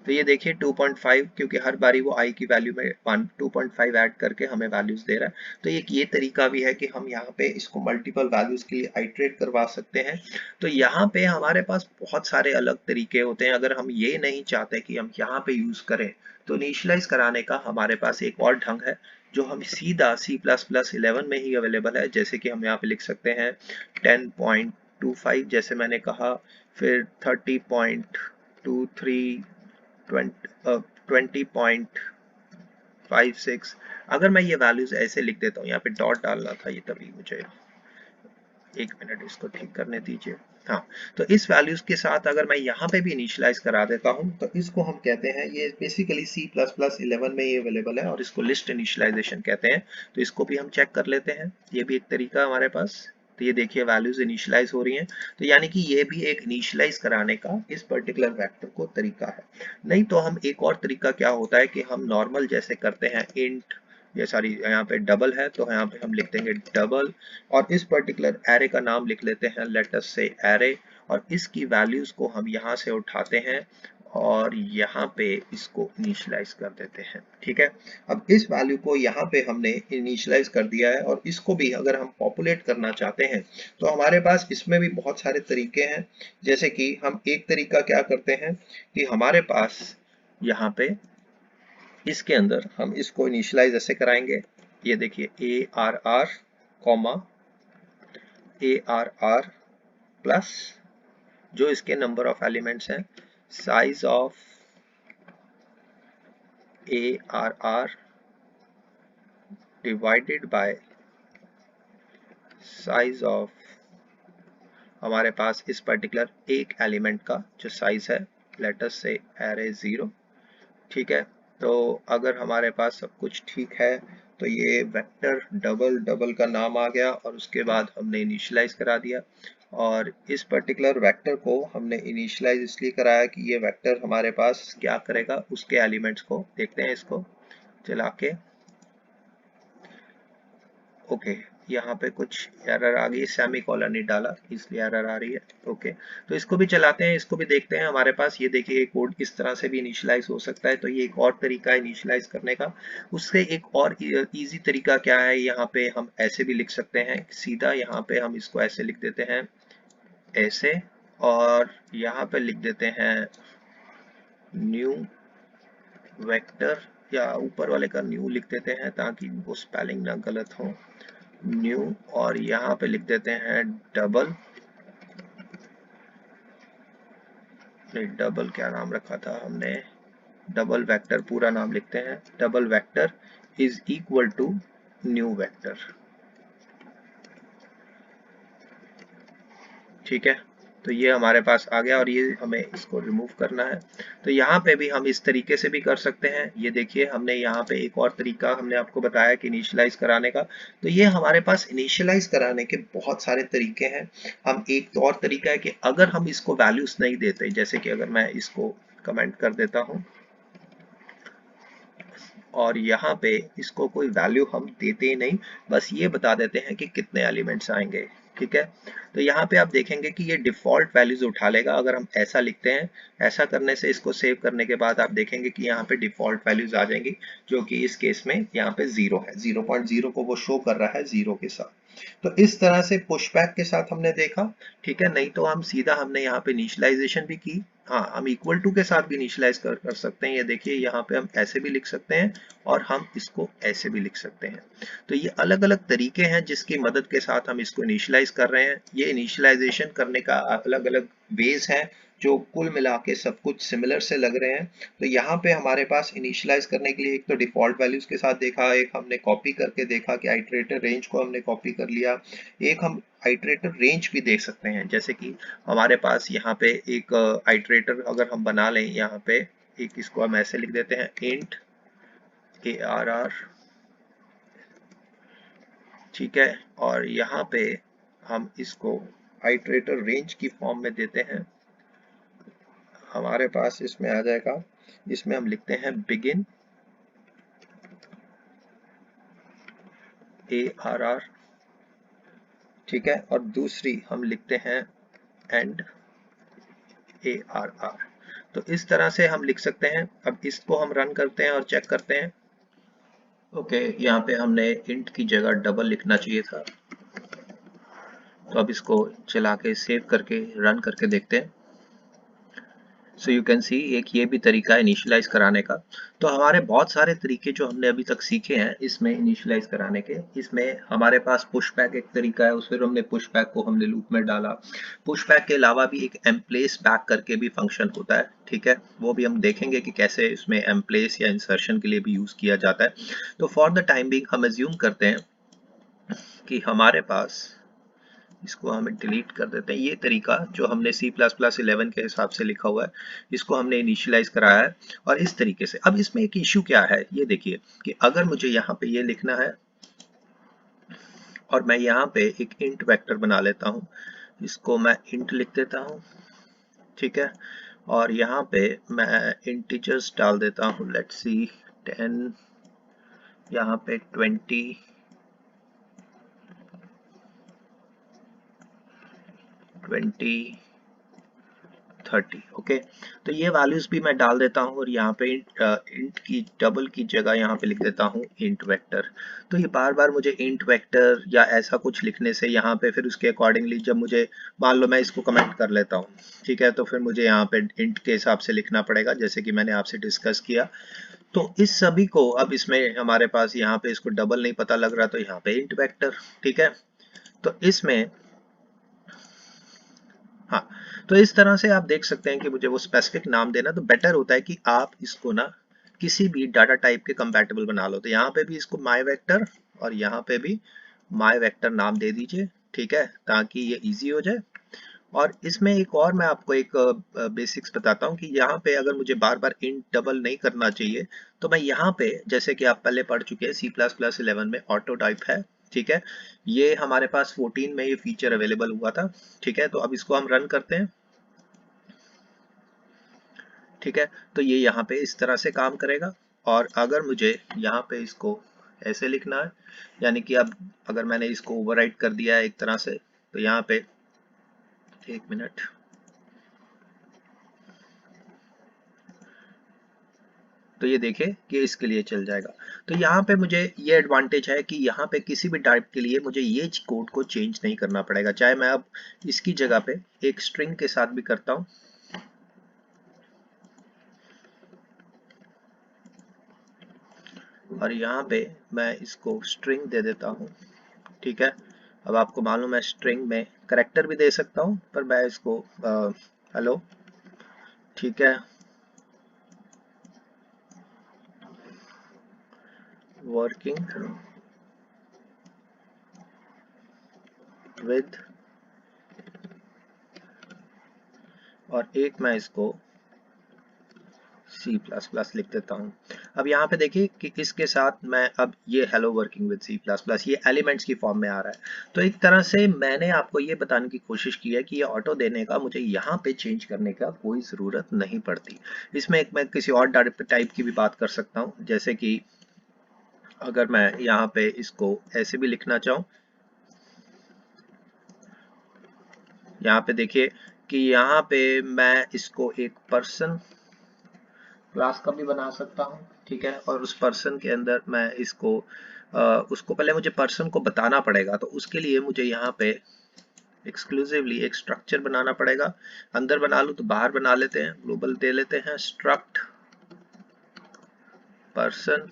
तो ये देखिए 2.5, क्योंकि हर बारी वो i की वैल्यू में 2.5 ऐड करके हमें वैल्यूज दे रहा है। तो ये तरीका भी है कि हम यहाँ पे इसको मल्टीपल वैल्यूज के लिए आइट्रेट करवा सकते हैं। तो यहाँ पे हमारे पास बहुत सारे अलग तरीके होते हैं। अगर हम ये नहीं चाहते कि हम यहाँ पे यूज करें, तो इनिशियलाइज कराने का हमारे पास एक और ढंग है जो हम सीधा C++11 में ही अवेलेबल है। जैसे कि हम यहाँ पे लिख सकते हैं 10.25 जैसे मैंने कहा, फिर 30.23, 20.56। अगर मैं ये वैल्यूज ऐसे लिख देता हूँ, यहाँ पे डॉट डालना था ये, तभी मुझे एक मिनट इसको ठीक करने दीजिए। हाँ, तो इस वैल्यूज के साथ अगर मैं यहाँ पे भी इनिशियलाइज करा देता हूँ तो इसको हम कहते हैं, ये बेसिकली C++11 में ये अवेलेबल है और इसको लिस्ट इनिशियलाइजेशन कहते हैं। तो इसको भी हम चेक कर लेते हैं, ये भी एक तरीका हमारे पास। तो ये देखिए वैल्यूज इनिशियलाइज हो रही हैं। तो यानी कि ये भी एक इनिशियलाइज कराने का इस पर्टिकुलर वेक्टर को तरीका है। नहीं तो हम एक और तरीका क्या होता है कि हम नॉर्मल जैसे करते हैं इंट, ये सारी यहाँ पे डबल है तो यहाँ पे हम लिख देंगे डबल, और इस पर्टिकुलर एरे का नाम लिख लेते हैं लेट अस से एरे, और इसकी वैल्यूज को हम यहाँ से उठाते हैं और यहाँ पे इसको इनिशियलाइज कर देते हैं। ठीक है, अब इस वैल्यू को यहाँ पे हमने इनिशियलाइज कर दिया है, और इसको भी अगर हम पॉपुलेट करना चाहते हैं तो हमारे पास इसमें भी बहुत सारे तरीके हैं। जैसे कि हम एक तरीका क्या करते हैं कि हमारे पास यहाँ पे इसके अंदर हम इसको इनिशियलाइज ऐसे कराएंगे। ये देखिए A R R comma A R R plus जो इसके नंबर ऑफ एलिमेंट्स हैं, size of A R R divided by size of हमारे पास इस पर्टिकुलर एक एलिमेंट का जो साइज है, लेट अस से एरे 0। ठीक है, तो अगर हमारे पास सब कुछ ठीक है तो ये वेक्टर डबल डबल का नाम आ गया, और उसके बाद हमने इनिशियलाइज करा दिया। और इस पर्टिकुलर वेक्टर को हमने इनिशियलाइज इसलिए कराया कि ये वेक्टर हमारे पास क्या करेगा, उसके एलिमेंट्स को देखते हैं, इसको चला के। ओके, यहाँ पे कुछ एरर आ गई, सेमीकोलन नहीं डाला इसलिए एरर आ रही है। ओके, तो इसको भी चलाते हैं, इसको भी देखते हैं। हमारे पास ये देखिए कोड इस तरह से भी इनिशियलाइज हो सकता है, तो ये एक और तरीका है इनिशियलाइज करने का। उससे एक और इजी तरीका क्या है, यहाँ पे हम ऐसे भी लिख सकते हैं सीधा, यहाँ पे हम इसको ऐसे लिख देते हैं ऐसे, और यहाँ पे लिख देते हैं न्यू वेक्टर, या ऊपर वाले का न्यू लिख देते हैं ताकि वो स्पेलिंग ना गलत हो, न्यू, और यहाँ पे लिख देते हैं डबल, नहीं डबल क्या नाम रखा था हमने, डबल वेक्टर पूरा नाम लिखते हैं, double vector is equal to new vector. ठीक है, तो ये हमारे पास आ गया और ये हमें इसको रिमूव करना है। तो यहाँ पे भी हम इस तरीके से भी कर सकते हैं। ये देखिए हमने यहाँ पे एक और तरीका हमने आपको बताया कि इनिशियलाइज कराने का। तो ये हमारे पास इनिशियलाइज कराने के बहुत सारे तरीके हैं। हम एक और तरीका है कि अगर हम इसको वैल्यूज नहीं देते, जैसे कि अगर मैं इसको कमेंट कर देता हूँ और यहाँ पे इसको कोई वैल्यू हम देते ही नहीं, बस ये बता देते हैं कि कितने एलिमेंट्स आएंगे। ठीक है, तो यहाँ पे आप देखेंगे कि ये डिफॉल्ट वैल्यूज उठा लेगा अगर हम ऐसा लिखते हैं। ऐसा करने से इसको सेव करने के बाद आप देखेंगे कि यहाँ पे डिफॉल्ट वैल्यूज आ जाएंगी, जो कि इस केस में यहाँ पे 0 है, 0.0 को वो शो कर रहा है 0 के साथ। तो इस तरह से पुशबैक के साथ हमने देखा। ठीक है, नहीं तो हम सीधा हमने यहाँ पे इनिशियलाइजेशन भी की। हाँ, हम इक्वल टू के साथ भी इनिशियलाइज कर सकते हैं। ये देखिए यहाँ पे हम ऐसे भी लिख सकते हैं और हम इसको ऐसे भी लिख सकते हैं। तो ये अलग अलग तरीके हैं जिसकी मदद के साथ हम इसको इनिशियलाइज कर रहे हैं। ये इनिशियलाइजेशन करने का अलग अलग वेज है जो कुल मिला के सब कुछ सिमिलर से लग रहे हैं। तो यहाँ पे हमारे पास इनिशियलाइज करने के लिए एक तो डिफॉल्ट वैल्यूज के साथ देखा, एक हमने कॉपी करके देखा कि आइटरेटर रेंज को हमने कॉपी कर लिया, एक हम आइटरेटर रेंज भी देख सकते हैं। जैसे कि हमारे पास यहाँ पे एक आइटरेटर अगर हम बना लें, यहाँ पे एक इसको हम ऐसे लिख देते हैं इंट ARR। ठीक है, और यहाँ पे हम इसको आइटरेटर रेंज की फॉर्म में देते हैं। हमारे पास इसमें आ जाएगा, इसमें हम लिखते हैं बिगिन ARR। ठीक है, और दूसरी हम लिखते हैं एंड ARR। तो इस तरह से हम लिख सकते हैं। अब इसको हम रन करते हैं और चेक करते हैं। ओके, यहाँ पे हमने इंट की जगह डबल लिखना चाहिए था। तो अब इसको चला के सेव करके रन करके देखते हैं। सो यू कैन सी एक ये भी तरीका है इनिशियलाइज कराने का। तो हमारे बहुत सारे तरीके जो हमने अभी तक सीखे हैं इसमें इनिशियलाइज कराने के। इसमें हमारे पास पुशबैक एक तरीका है, उसमें हमने पुशबैक को हमने लूप में डाला। पुशबैक के अलावा भी एक एम्प्लेस बैक करके भी फंक्शन होता है। ठीक है, वो भी हम देखेंगे कि कैसे इसमें एम्प्लेस या इंसर्शन के लिए भी यूज किया जाता है। तो फॉर द टाइम बिंग हम एज्यूम करते हैं कि हमारे पास, इसको हम डिलीट कर देते हैं। ये तरीका जो हमने C++11 के हिसाब से लिखा हुआ है, इसको हमने इनिशियलाइज कराया है। और इस तरीके से अब इसमें एक इश्यू क्या है, ये देखिए कि अगर मुझे यहाँ पे ये लिखना है और मैं यहाँ पे एक इंट वेक्टर बना लेता हूँ, इसको मैं इंट लिख देता हूँ। ठीक है, और यहाँ पे मैं इंटीजर्स डाल देता हूँ, लेट्स सी 10, यहाँ पे 20, 30। ओके, तो ये वैल्यूज भी मैं डाल देता हूँ और यहाँ पे इंट की डबल की जगह यहाँ पे लिख देता हूँ इंट वेक्टर। तो ये बार बार मुझे इंट वेक्टर या ऐसा कुछ लिखने से यहाँ पे फिर उसके अकॉर्डिंगली जब मुझे मान लो मैं इसको कमेंट कर लेता हूँ, ठीक है, तो फिर मुझे यहाँ पे इंट के हिसाब से लिखना पड़ेगा जैसे कि मैंने आपसे डिस्कस किया। तो इस सभी को अब इसमें हमारे पास यहाँ पे इसको डबल नहीं पता लग रहा तो यहाँ पे इंट वेक्टर। ठीक है, तो इसमें हाँ, तो इस तरह से आप देख सकते हैं कि मुझे वो स्पेसिफिक नाम देना तो बेटर होता है कि आप इसको ना किसी भी डाटा टाइप के कंपैटिबल बना लो। तो यहाँ पे भी इसको माई वेक्टर और यहाँ पे भी माई वेक्टर नाम दे दीजिए। ठीक है, ताकि ये इजी हो जाए। और इसमें एक और मैं आपको एक बेसिक्स बताता हूँ कि यहाँ पे अगर मुझे बार बार इंट डबल नहीं करना चाहिए तो मैं यहाँ पे, जैसे कि आप पहले पढ़ चुके हैं C++11 में ऑटो टाइप है। ठीक है, ये हमारे पास 14 में ये फीचर अवेलेबल हुआ था। ठीक है, तो अब इसको हम रन करते हैं। ठीक है, तो ये यहाँ पे इस तरह से काम करेगा। और अगर मुझे यहाँ पे इसको ऐसे लिखना है, यानी कि अब अगर मैंने इसको ओवरराइट कर दिया है एक तरह से, तो यहाँ पे एक मिनट, तो ये देखिए कि इसके लिए चल जाएगा। तो यहाँ पे मुझे ये एडवांटेज है कि यहाँ पे किसी भी टाइप के लिए मुझे ये कोड को चेंज नहीं करना पड़ेगा, चाहे मैं अब इसकी जगह पे एक स्ट्रिंग के साथ भी करता हूँ, और यहाँ पे मैं इसको स्ट्रिंग दे देता हूँ। ठीक है, अब आपको मालूम है स्ट्रिंग में करैक्टर भी दे सकता हूँ, पर मैं इसको हेलो, ठीक है, वर्किंग विद, और एक मैं इसको C++ लिख देता हूँ। अब यहाँ पे देखिए कि इसके साथ मैं अब ये हेलो वर्किंग विद C++ ये एलिमेंट्स की फॉर्म में आ रहा है। तो एक तरह से मैंने आपको ये बताने की कोशिश की है कि ये ऑटो देने का मुझे यहाँ पे चेंज करने का कोई ज़रूरत नहीं पड़ती। इसमें एक मैं किसी और टाइप की भी बात कर सकता हूँ, जैसे कि अगर मैं यहाँ पे इसको ऐसे भी लिखना चाहूँ, यहाँ पे देखिए कि यहाँ पे मैं इसको एक पर्सन क्लास का भी बना सकता हूँ। ठीक है, और उस पर्सन के अंदर मैं इसको उसको पहले मुझे पर्सन को बताना पड़ेगा, तो उसके लिए मुझे यहाँ पे एक्सक्लूसिवली एक स्ट्रक्चर बनाना पड़ेगा। अंदर बना लूँ तो बाहर बना लेते हैं, ग्लोबल दे लेते हैं स्ट्रक्ट पर्सन,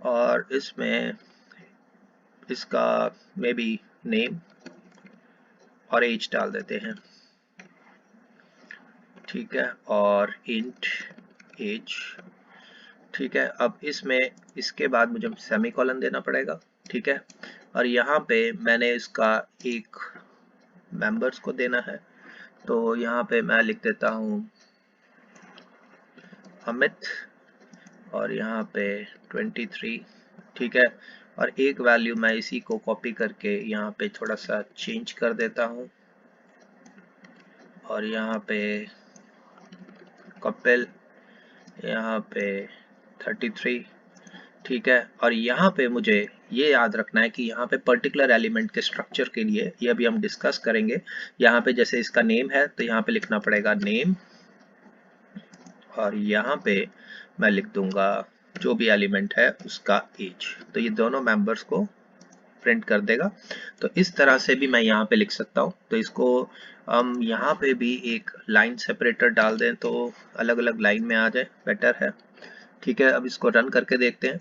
और इसमें इसका मे बी नेम और एज डाल देते हैं। ठीक है, और इंट एज। ठीक है, अब इसमें इसके बाद मुझे सेमीकोलन देना पड़ेगा। ठीक है, और यहाँ पे मैंने इसका एक मेंबर्स को देना है, तो यहाँ पे मैं लिख देता हूँ अमित, और यहाँ पे 23। ठीक है, और एक वैल्यू मैं इसी को कॉपी करके यहाँ पे थोड़ा सा चेंज कर देता हूँ, और यहाँ पे कपिल, यहाँ पे 33। ठीक है, और यहाँ पे मुझे ये याद रखना है कि यहाँ पे पर्टिकुलर एलिमेंट के स्ट्रक्चर के लिए, ये अभी हम डिस्कस करेंगे, यहाँ पे जैसे इसका नेम है तो यहाँ पे लिखना पड़ेगा नेम, और यहाँ पे मैं लिख दूंगा जो भी एलिमेंट है उसका एज, तो ये दोनों मेंबर्स को प्रिंट कर देगा। तो इस तरह से भी मैं यहाँ पे लिख सकता हूँ। तो इसको हम यहाँ पे भी एक लाइन सेपरेटर डाल दें तो अलग अलग लाइन में आ जाए, बेटर है। ठीक है, अब इसको रन करके देखते हैं,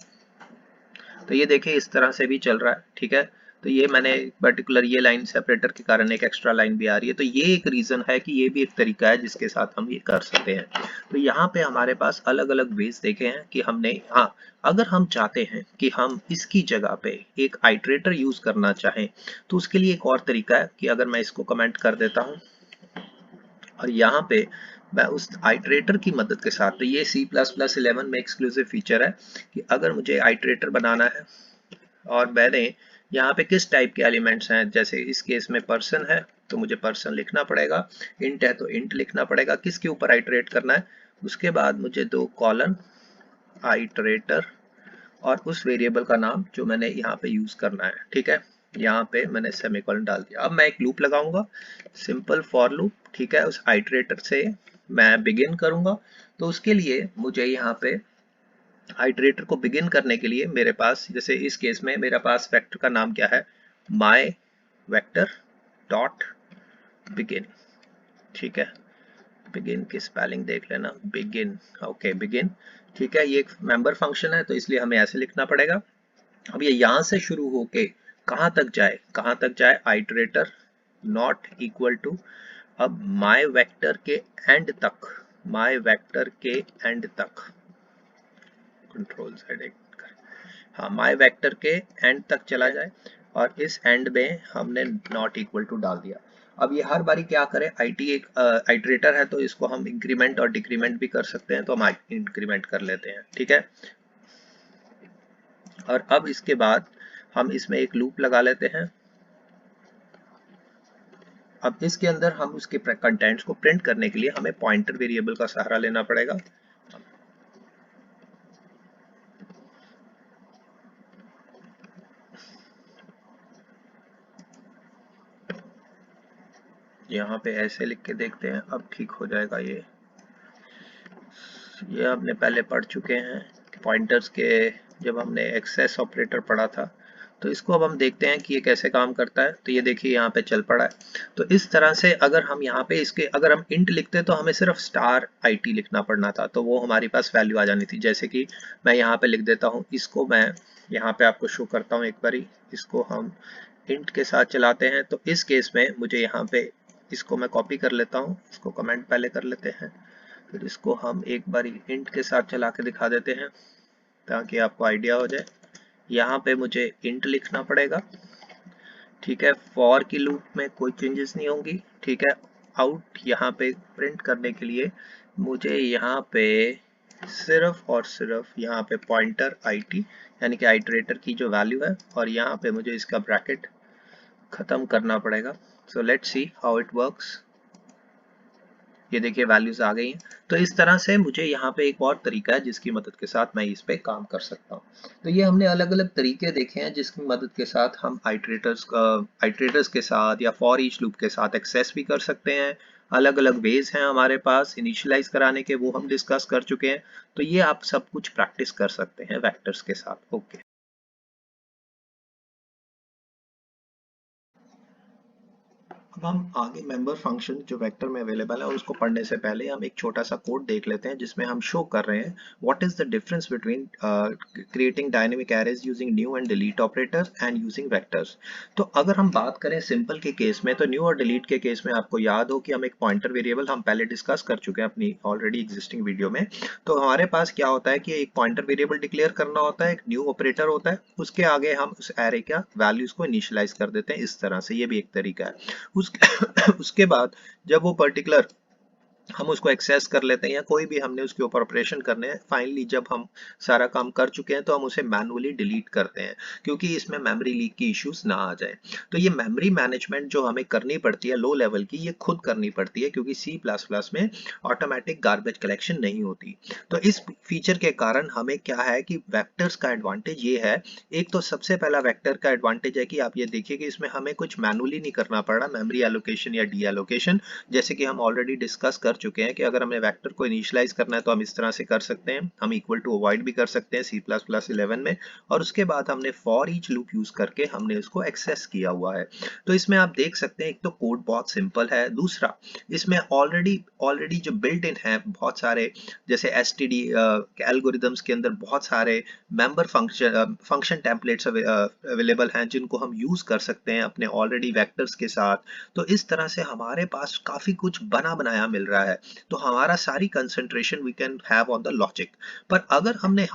तो ये देखिए इस तरह से भी चल रहा है। ठीक है, तो ये मैंने पर्टिकुलर ये लाइन सेपरेटर के कारण एक एक्स्ट्रा लाइन भी आ रही है, तो ये एक रीजन है कि ये भी एक तरीका है जिसके साथ हम ये कर सकते हैं। तो यहाँ पे हमारे पास अलग अलग वेज देखे हैं कि हमने, हाँ, अगर हम चाहते हैं कि हम इसकी जगह पे एक आइट्रेटर यूज करना चाहें, तो उसके लिए एक और तरीका है कि अगर मैं इसको कमेंट कर देता हूँ, और यहाँ पे मैं उस आइट्रेटर की मदद के साथ, तो ये C++11 में एक्सक्लूसिव फीचर है कि अगर मुझे आइट्रेटर बनाना है और मैंने यहाँ पे किस टाइप के एलिमेंट्स हैं, जैसे इस केस में पर्सन है तो मुझे पर्सन लिखना पड़ेगा, इंट है तो इंट लिखना पड़ेगा, किसके ऊपर आइट्रेट करना है, उसके बाद मुझे दो कॉलन आइट्रेटर और उस वेरिएबल का नाम जो मैंने यहाँ पे यूज करना है। ठीक है, यहाँ पे मैंने सेमीकोलन डाल दिया। अब मैं एक लूप लगाऊंगा, सिंपल फॉर लूप। ठीक है, उस आइट्रेटर से मैं बिगिन करूंगा, तो उसके लिए मुझे यहाँ पे आइट्रेटर को बिगिन करने के लिए मेरे पास, जैसे इस केस में मेरे पास वेक्टर का नाम क्या है, माय वेक्टर डॉट बिगिन। ठीक है, बिगिन की स्पेलिंग देख लेना, बिगिन, ओके बिगिन। ठीक है, ये एक मेंबर फंक्शन है तो इसलिए हमें ऐसे लिखना पड़ेगा। अब ये यहाँ से शुरू होके कहाँ तक जाए, कहाँ तक जाए, आइट्रेटर नॉट इक्वल टू, अब माय वेक्टर के एंड तक, माय वेक्टर के एंड तक, कंट्रोल Z कर, हाँ, माय वेक्टर के एंड तक चला जाए, और इस एंड में हमने नॉट इक्वल टू डाल दिया। अब ये हर बारी क्या करें, आईटी एक आइट्रेटर है तो इसको हम इंक्रीमेंट और डिक्रीमेंट भी कर सकते हैं, तो हम इंक्रीमेंट कर लेते हैं। ठीक है, और अब इसके बाद हम इसमें एक लूप लगा लेते हैं। अब इसके अंदर हम उसके कंटेंट्स को प्रिंट करने के लिए हमें पॉइंटर वेरिएबल का सहारा लेना पड़ेगा। यहाँ पे ऐसे लिख के देखते हैं, अब ठीक हो जाएगा। ये हमने पहले पढ़ चुके हैं पॉइंटर्स के, जब हमने एक्सेस ऑपरेटर पढ़ा था। तो इसको अब हम देखते हैं कि ये कैसे काम करता है। तो ये देखिए यहाँ पे चल पड़ा है। तो इस तरह से अगर हम यहाँ पे इसके अगर हम इंट लिखते तो हमें सिर्फ स्टार IT लिखना पड़ना था, तो वो हमारी पास वैल्यू आ जानी थी। जैसे कि मैं यहाँ पे लिख देता हूँ, इसको मैं यहाँ पे आपको शो करता हूँ एक बारी। इसको हम इंट के साथ चलाते हैं, तो इस केस में मुझे यहाँ पे इसको मैं कॉपी कर लेता हूँ, इसको कमेंट पहले कर लेते हैं, फिर इसको हम एक बार इंट के साथ चला के दिखा देते हैं ताकि आपको आइडिया हो जाए। यहाँ पे मुझे इंट लिखना पड़ेगा, ठीक है। फॉर की लूप में कोई चेंजेस नहीं होंगी, ठीक है। आउट यहाँ पे प्रिंट करने के लिए मुझे यहाँ पे सिर्फ और सिर्फ यहाँ पे पॉइंटर IT यानी कि आइटरेटर की जो वैल्यू है, और यहाँ पे मुझे इसका ब्रैकेट खत्म करना पड़ेगा। So let's see how it works. ये देखिए वैल्यूज आ गई हैं। तो इस तरह से मुझे यहाँ पे एक और तरीका है जिसकी मदद के साथ मैं इस पे काम कर सकता हूँ। तो ये हमने अलग अलग तरीके देखे हैं जिसकी मदद के साथ हम आइटरेटर्स के साथ या फॉर ईच लूप के साथ एक्सेस भी कर सकते हैं। अलग अलग वेज हैं हमारे पास इनिशियलाइज कराने के, वो हम डिस्कस कर चुके हैं। तो ये आप सब कुछ प्रैक्टिस कर सकते हैं वेक्टर्स के साथ। ओके, अब हम आगे मेंबर फंक्शन जो वेक्टर में अवेलेबल है उसको पढ़ने से पहले हम एक छोटा सा कोड देख लेते हैं जिसमें हम शो कर रहे हैं what is the difference between creating dynamic arrays using new and delete operator and using vectors. तो अगर हम बात करें सिंपल के केस में, तो न्यू और डिलीट के केस में आपको याद हो कि हम एक पॉइंटर वेरिएबल हम पहले डिस्कस कर चुके हैं अपनी ऑलरेडी एग्जिस्टिंग वीडियो में। तो हमारे पास क्या होता है कि एक पॉइंटर वेरिएबल डिक्लेयर करना होता है, एक न्यू ऑपरेटर होता है, उसके आगे हम उस एरे का वैल्यूज को इनिशियलाइज कर देते हैं। इस तरह से ये भी एक तरीका है। उसके बाद जब वो पर्टिकुलर हम उसको एक्सेस कर लेते हैं या कोई भी हमने उसके ऊपर ऑपरेशन करने हैं, फाइनली जब हम सारा काम कर चुके हैं तो हम उसे मैनुअली डिलीट करते हैं क्योंकि इसमें मेमोरी लीक की इश्यूज ना आ जाए। तो ये मेमोरी मैनेजमेंट जो हमें करनी पड़ती है लो लेवल की, ये खुद करनी पड़ती है क्योंकि C++ में ऑटोमेटिक गार्बेज कलेक्शन नहीं होती। तो इस फीचर के कारण हमें क्या है कि वेक्टर्स का एडवांटेज ये है। एक तो सबसे पहला वेक्टर का एडवांटेज है कि आप ये देखिए कि इसमें हमें कुछ मैनुअली नहीं करना पड़ रहा, मेमोरी एलोकेशन या डी एलोकेशन। जैसे कि हम ऑलरेडी डिस्कस कर चुके हैं कि अगर हमें वेक्टर को इनिशियलाइज करना है तो हम इस तरह से कर सकते हैं, हम इक्वल टू अवॉइड भी कर सकते हैं C++11 में, और उसके बाद हमने फॉर ईच लूप यूज करके हमने उसको एक्सेस किया हुआ है। तो इसमें आप देख सकते हैं एक तो कोड बहुत सिंपल है, दूसरा इसमें ऑलरेडी ऑलरेडी जो बिल्ट इन है बहुत सारे, जैसे STD एल्गोरिदम्स के अंदर बहुत सारे मेंबर फंक्शन टेम्पलेट्स अवेलेबल हैं जिनको हम यूज कर सकते हैं अपने ऑलरेडी वेक्टर्स के साथ। तो इस तरह से हमारे पास काफी कुछ बना बनाया मिल रहा है। तो हमारा सारी concentration we can have on the logic. पर अगर हमने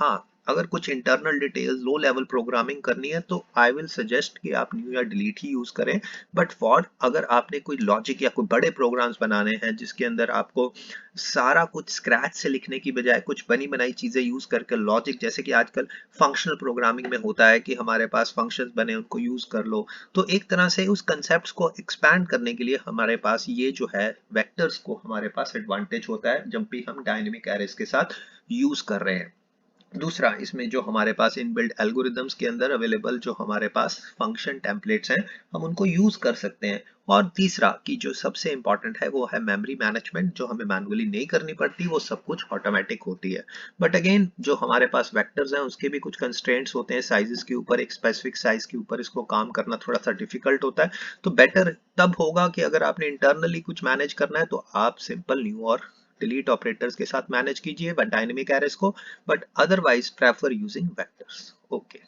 अगर कुछ internal details low level programming करनी है तो आई विल सजेस्ट कि आप न्यू या डिलीट ही यूज करें। बट फॉर अगर आपने कोई लॉजिक या कोई बड़े प्रोग्राम्स बनाने हैं जिसके अंदर आपको सारा कुछ स्क्रैच से लिखने की बजाय कुछ बनी बनाई चीजें यूज करके लॉजिक, जैसे कि आजकल फंक्शनल प्रोग्रामिंग में होता है कि हमारे पास फंक्शंस बने उनको यूज कर लो, तो एक तरह से उस कंसेप्ट को एक्सपैंड करने के लिए हमारे पास ये जो है वेक्टर्स को हमारे पास एडवांटेज होता है जब भी हम डायनेमिक एरेज के साथ यूज कर रहे हैं। दूसरा, इसमें जो हमारे पास इनबिल्ट एल्गोरिदम्स के अंदर अवेलेबल जो हमारे पास फंक्शन टेम्पलेट्स हैं हम उनको यूज कर सकते हैं। और तीसरा कि जो सबसे इंपॉर्टेंट है वो है मेमोरी मैनेजमेंट, जो हमें मैनुअली नहीं करनी पड़ती, वो सब कुछ ऑटोमेटिक होती है। बट अगेन जो हमारे पास वेक्टर्स हैं उसके भी कुछ कंस्ट्रेंट्स होते हैं साइजेस के ऊपर, एक स्पेसिफिक साइज के ऊपर इसको काम करना थोड़ा सा डिफिकल्ट होता है। तो बेटर तब होगा कि अगर आपने इंटरनली कुछ मैनेज करना है तो आप सिंपल न्यू और डिलीट ऑपरेटर्स के साथ मैनेज कीजिए डायनेमिक एरेज को, but otherwise prefer using vectors. Okay,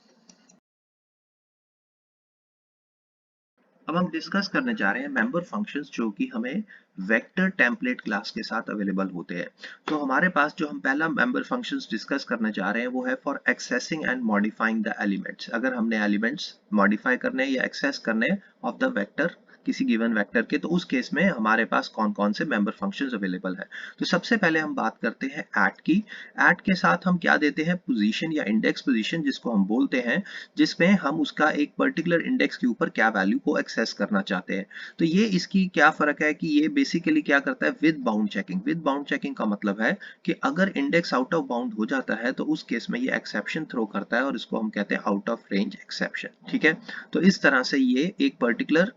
अब हम डिस्कस करने जा रहे हैं मेंबर फंक्शंस जो कि हमें वेक्टर टेम्पलेट क्लास के साथ अवेलेबल होते हैं। तो हमारे पास जो हम पहला मेंबर फंक्शंस डिस्कस करने जा रहे हैं वो है for accessing and modifying the elements. अगर हमने एलिमेंट्स मॉडिफाई करने या एक्सेस करने ऑफ द वेक्टर किसी गिवन वेक्टर के, तो उस केस में हमारे पास कौन कौन से मेंबर फंक्शंस अवेलेबल है। तो सबसे पहले हम बात करते हैं ऐट की। ऐट के साथ हम क्या देते हैं, पोजीशन या इंडेक्स पोजीशन जिसको हम बोलते हैं, जिसमें हम उसका एक पर्टिकुलर इंडेक्स के ऊपर क्या वैल्यू को एक्सेस करना चाहते हैं। तो ये इसकी क्या फर्क है कि ये बेसिकली क्या करता है, with bound checking. With bound checking का मतलब है कि अगर इंडेक्स आउट ऑफ बाउंड हो जाता है तो उस केस में ये एक्सेप्शन थ्रो करता है और इसको हम कहते हैं आउट ऑफ रेंज एक्सेप्शन। ठीक है, तो इस तरह से ये एक पर्टिकुलर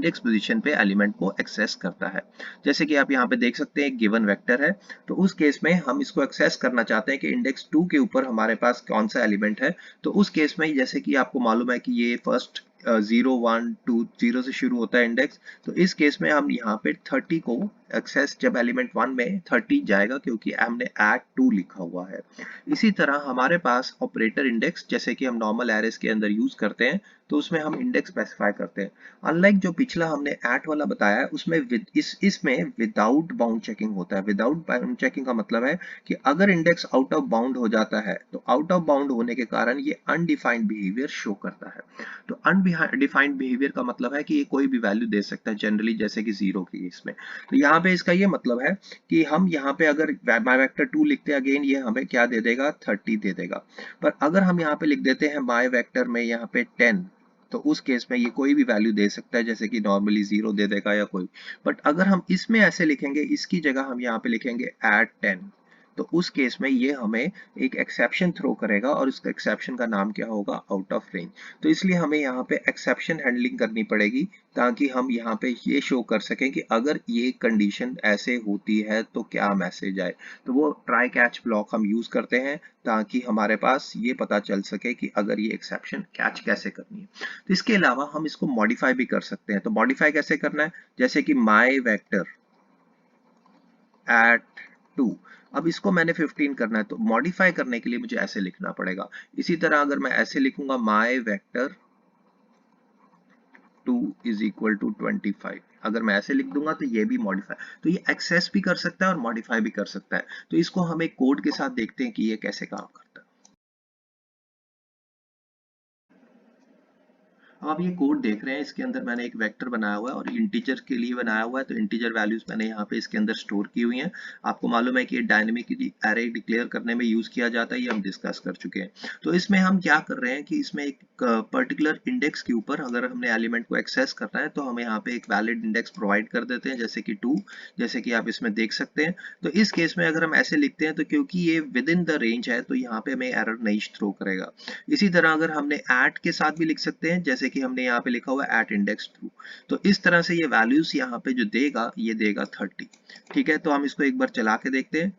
इंडेक्स पोजीशन पे एलिमेंट को एक्सेस करता है। जैसे कि आप यहाँ पे देख सकते हैं एक गिवन वेक्टर है, तो उस केस में हम इसको एक्सेस करना चाहते हैं कि इंडेक्स 2 के ऊपर हमारे पास कौन सा एलिमेंट है। तो उस केस में जैसे कि आपको मालूम है कि ये फर्स्ट 0 1 2 0 से शुरू होता है इंडेक्स, तो इस केस में हम यहाँ पे 30 को एक्सेस, जब एलिमेंट 1 में 30 जाएगा क्योंकि हमने ऐड 2 लिखा हुआ है। इसी तरह हमारे पास ऑपरेटर इंडेक्स, जैसे कि हम नॉर्मल एरेस के अंदर यूज करते हैं, तो उसमें हम इंडेक्स स्पेसिफाई करते हैं। अनलाइक जो पिछला हमने ऐट वाला बताया है, उसमें इसमें विदाउट बाउंड चेकिंग होता है। विदाउट बाउंड चेकिंग का मतलब है कि अगर इंडेक्स आउट ऑफ बाउंड हो जाता है, तो आउट ऑफ बाउंड होने के कारण ये अनडिफाइंड बिहेवियर शो करता है। तो अनडिफाइंड बिहेवियर का मतलब है कि ये कोई भी वैल्यू दे सकता है, जनरली जैसे कि 0 की इसमें। तो यहाँ पे इसका ये मतलब है कि हम यहाँ पे अगर माई वेक्टर 2 लिखते हैं, अगेन ये हमें क्या दे देगा, 30 दे देगा। पर अगर हम यहाँ पे लिख देते हैं माई वेक्टर में यहाँ पे 10, तो उस केस में ये कोई भी वैल्यू दे सकता है, जैसे कि नॉर्मली 0 दे देगा या कोई। बट अगर हम इसमें ऐसे लिखेंगे, इसकी जगह हम यहाँ पे लिखेंगे एट 10, तो उस केस में ये हमें एक एक्सेप्शन थ्रो करेगा, और उस एक्सेप्शन का नाम क्या होगा, आउट ऑफ रेंज। तो इसलिए हमें यहाँ पे एक्सेप्शन हैंडलिंग करनी पड़ेगी, ताकि हम यहाँ पे ये शो कर सकें कि अगर ये कंडीशन ऐसे होती है तो क्या मैसेज आए। तो वो ट्राई कैच ब्लॉक हम यूज करते हैं, ताकि हमारे पास ये पता चल सके कि अगर ये एक्सेप्शन कैच कैसे करनी है। तो इसके अलावा हम इसको मॉडिफाई भी कर सकते हैं। तो मॉडिफाई कैसे करना है, जैसे कि माई वेक्टर एट 2, अब इसको मैंने 15 करना है, तो मॉडिफाई करने के लिए मुझे ऐसे लिखना पड़ेगा। इसी तरह अगर मैं ऐसे लिखूंगा माई वेक्टर 2 इज इक्वल टू 25, अगर मैं ऐसे लिख दूंगा तो ये भी मॉडिफाई, तो ये एक्सेस भी कर सकता है और मॉडिफाई भी कर सकता है। तो इसको हम एक कोड के साथ देखते हैं कि ये कैसे काम करता है। अब आप ये कोड देख रहे हैं, इसके अंदर मैंने एक वेक्टर बनाया हुआ है और इंटीजर के लिए बनाया हुआ है। तो इंटीजर वैल्यूज मैंने यहाँ पे इसके अंदर स्टोर की हुई हैं। आपको मालूम है कि ये डायनेमिक एरे डिक्लेयर करने में यूज किया जाता है, ये हम डिस्कस कर चुके हैं। तो इसमें हम क्या कर रहे हैं कि इसमें एक पर्टिकुलर इंडेक्स के ऊपर अगर हमने एलिमेंट को एक्सेस करना है, तो हम यहाँ पे एक वैलिड इंडेक्स प्रोवाइड कर देते हैं, जैसे कि 2, जैसे कि आप इसमें देख सकते हैं। तो इस केस में अगर हम ऐसे लिखते हैं, तो क्योंकि ये विद इन द रेंज है, तो यहाँ पे हमें एरर नहीं थ्रो करेगा। इसी तरह अगर हमने एट के साथ भी लिख सकते हैं, जैसे कि हमने यहाँ पे लिखा हुआ है एट इंडेक्स 2, तो इस तरह से ये वैल्यूज यहाँ पे जो देगा, ये देगा 30। ठीक है, तो हम इसको एक बार चला के देखते हैं।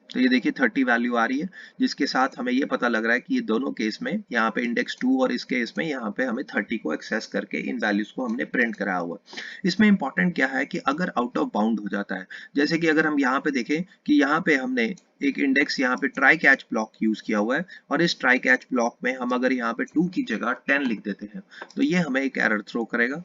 तो ये देखिए 30 वैल्यू आ रही है, जिसके साथ हमें ये पता लग रहा है कि ये दोनों केस में, यहाँ पे इंडेक्स 2 और इस केस में यहाँ पे हमें 30 को एक्सेस करके इन वैल्यूज को हमने प्रिंट कराया हुआ है। इसमें इंपॉर्टेंट क्या है कि अगर आउट ऑफ बाउंड हो जाता है, जैसे कि अगर हम यहाँ पे देखें कि यहाँ पे हमने एक इंडेक्स यहाँ पे ट्राई कैच ब्लॉक यूज किया हुआ है, और इस ट्राई कैच ब्लॉक में हम अगर यहाँ पे 2 की जगह 10 लिख देते हैं, तो ये हमें एक एरर थ्रो करेगा,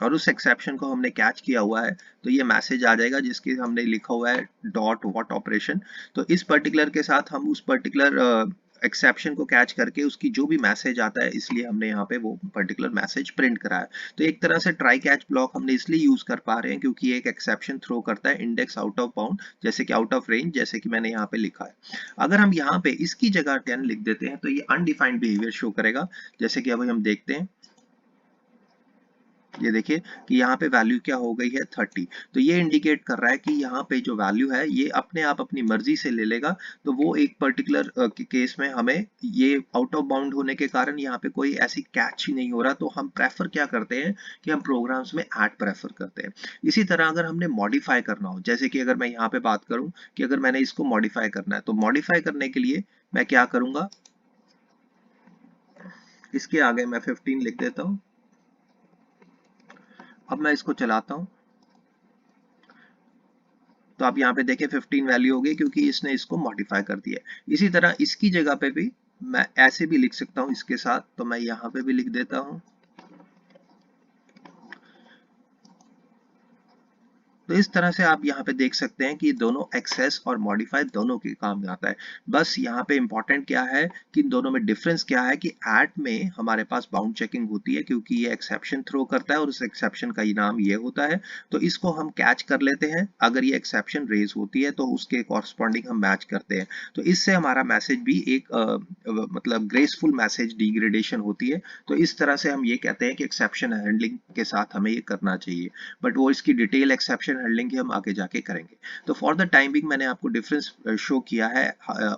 और उस एक्सेप्शन को हमने कैच किया हुआ है। तो ये मैसेज आ जाएगा जिसके हमने लिखा हुआ है डॉट व्हाट ऑपरेशन। तो इस पर्टिकुलर के साथ हम उस पर्टिकुलर एक्सेप्शन को कैच करके उसकी जो भी मैसेज आता है, इसलिए हमने यहाँ पे वो पर्टिकुलर मैसेज प्रिंट कराया। तो एक तरह से ट्राई कैच ब्लॉक हमने इसलिए यूज कर पा रहे हैं क्योंकि ये एक एक्सेप्शन थ्रो करता है इंडेक्स आउट ऑफ बाउंड, जैसे कि आउट ऑफ रेंज, जैसे कि मैंने यहाँ पे लिखा है। अगर हम यहाँ पे इसकी जगह 10 लिख देते हैं, तो ये अनडिफाइंड बिहेवियर शो करेगा, जैसे कि अभी हम देखते हैं। ये देखिए कि यहाँ पे वैल्यू क्या हो गई है, 30। तो ये इंडिकेट कर रहा है कि यहाँ पे जो वैल्यू है, ये अपने आप अपनी मर्जी से ले लेगा। तो वो एक पर्टिकुलर केस में हमें ये आउट ऑफ बाउंड होने के कारण यहाँ पे कोई ऐसी कैच ही नहीं हो रहा, तो हम प्रेफर क्या करते हैं कि हम प्रोग्राम्स में ऐड प्रेफर करते हैं। इसी तरह अगर हमने मॉडिफाई करना हो, जैसे कि अगर मैं यहाँ पे बात करूं कि अगर मैंने इसको मॉडिफाई करना है, तो मॉडिफाई करने के लिए मैं क्या करूंगा, इसके आगे मैं 15 लिख देता हूं। अब मैं इसको चलाता हूं, तो आप यहाँ पे देखें 15 वैल्यू हो गई, क्योंकि इसने इसको मॉडिफाई कर दिया। इसी तरह इसकी जगह पे भी मैं ऐसे भी लिख सकता हूँ इसके साथ, तो मैं यहाँ पे भी लिख देता हूँ। तो इस तरह से आप यहाँ पे देख सकते हैं कि दोनों एक्सेस और मॉडिफाई दोनों के काम में आता है। बस यहाँ पे इंपॉर्टेंट क्या है कि इन दोनों में डिफरेंस क्या है कि ऐट में हमारे पास बाउंड चेकिंग होती है, क्योंकि ये एक्सेप्शन थ्रो करता है और उस एक्सेप्शन का ही नाम ये होता है। तो इसको हम कैच कर लेते हैं, अगर ये एक्सेप्शन रेज होती है तो उसके कॉरस्पॉन्डिंग हम मैच करते हैं। तो इससे हमारा मैसेज भी एक मतलब ग्रेसफुल मैसेज डिग्रेडेशन होती है। तो इस तरह से हम ये कहते हैं कि एक्सेप्शन हैंडलिंग के साथ हमें ये करना चाहिए, बट वो इसकी डिटेल एक्सेप्शन हैंडलिंग हम आगे जाके करेंगे। तो फॉर द टाइम बिंग मैंने आपको डिफरेंस शो किया है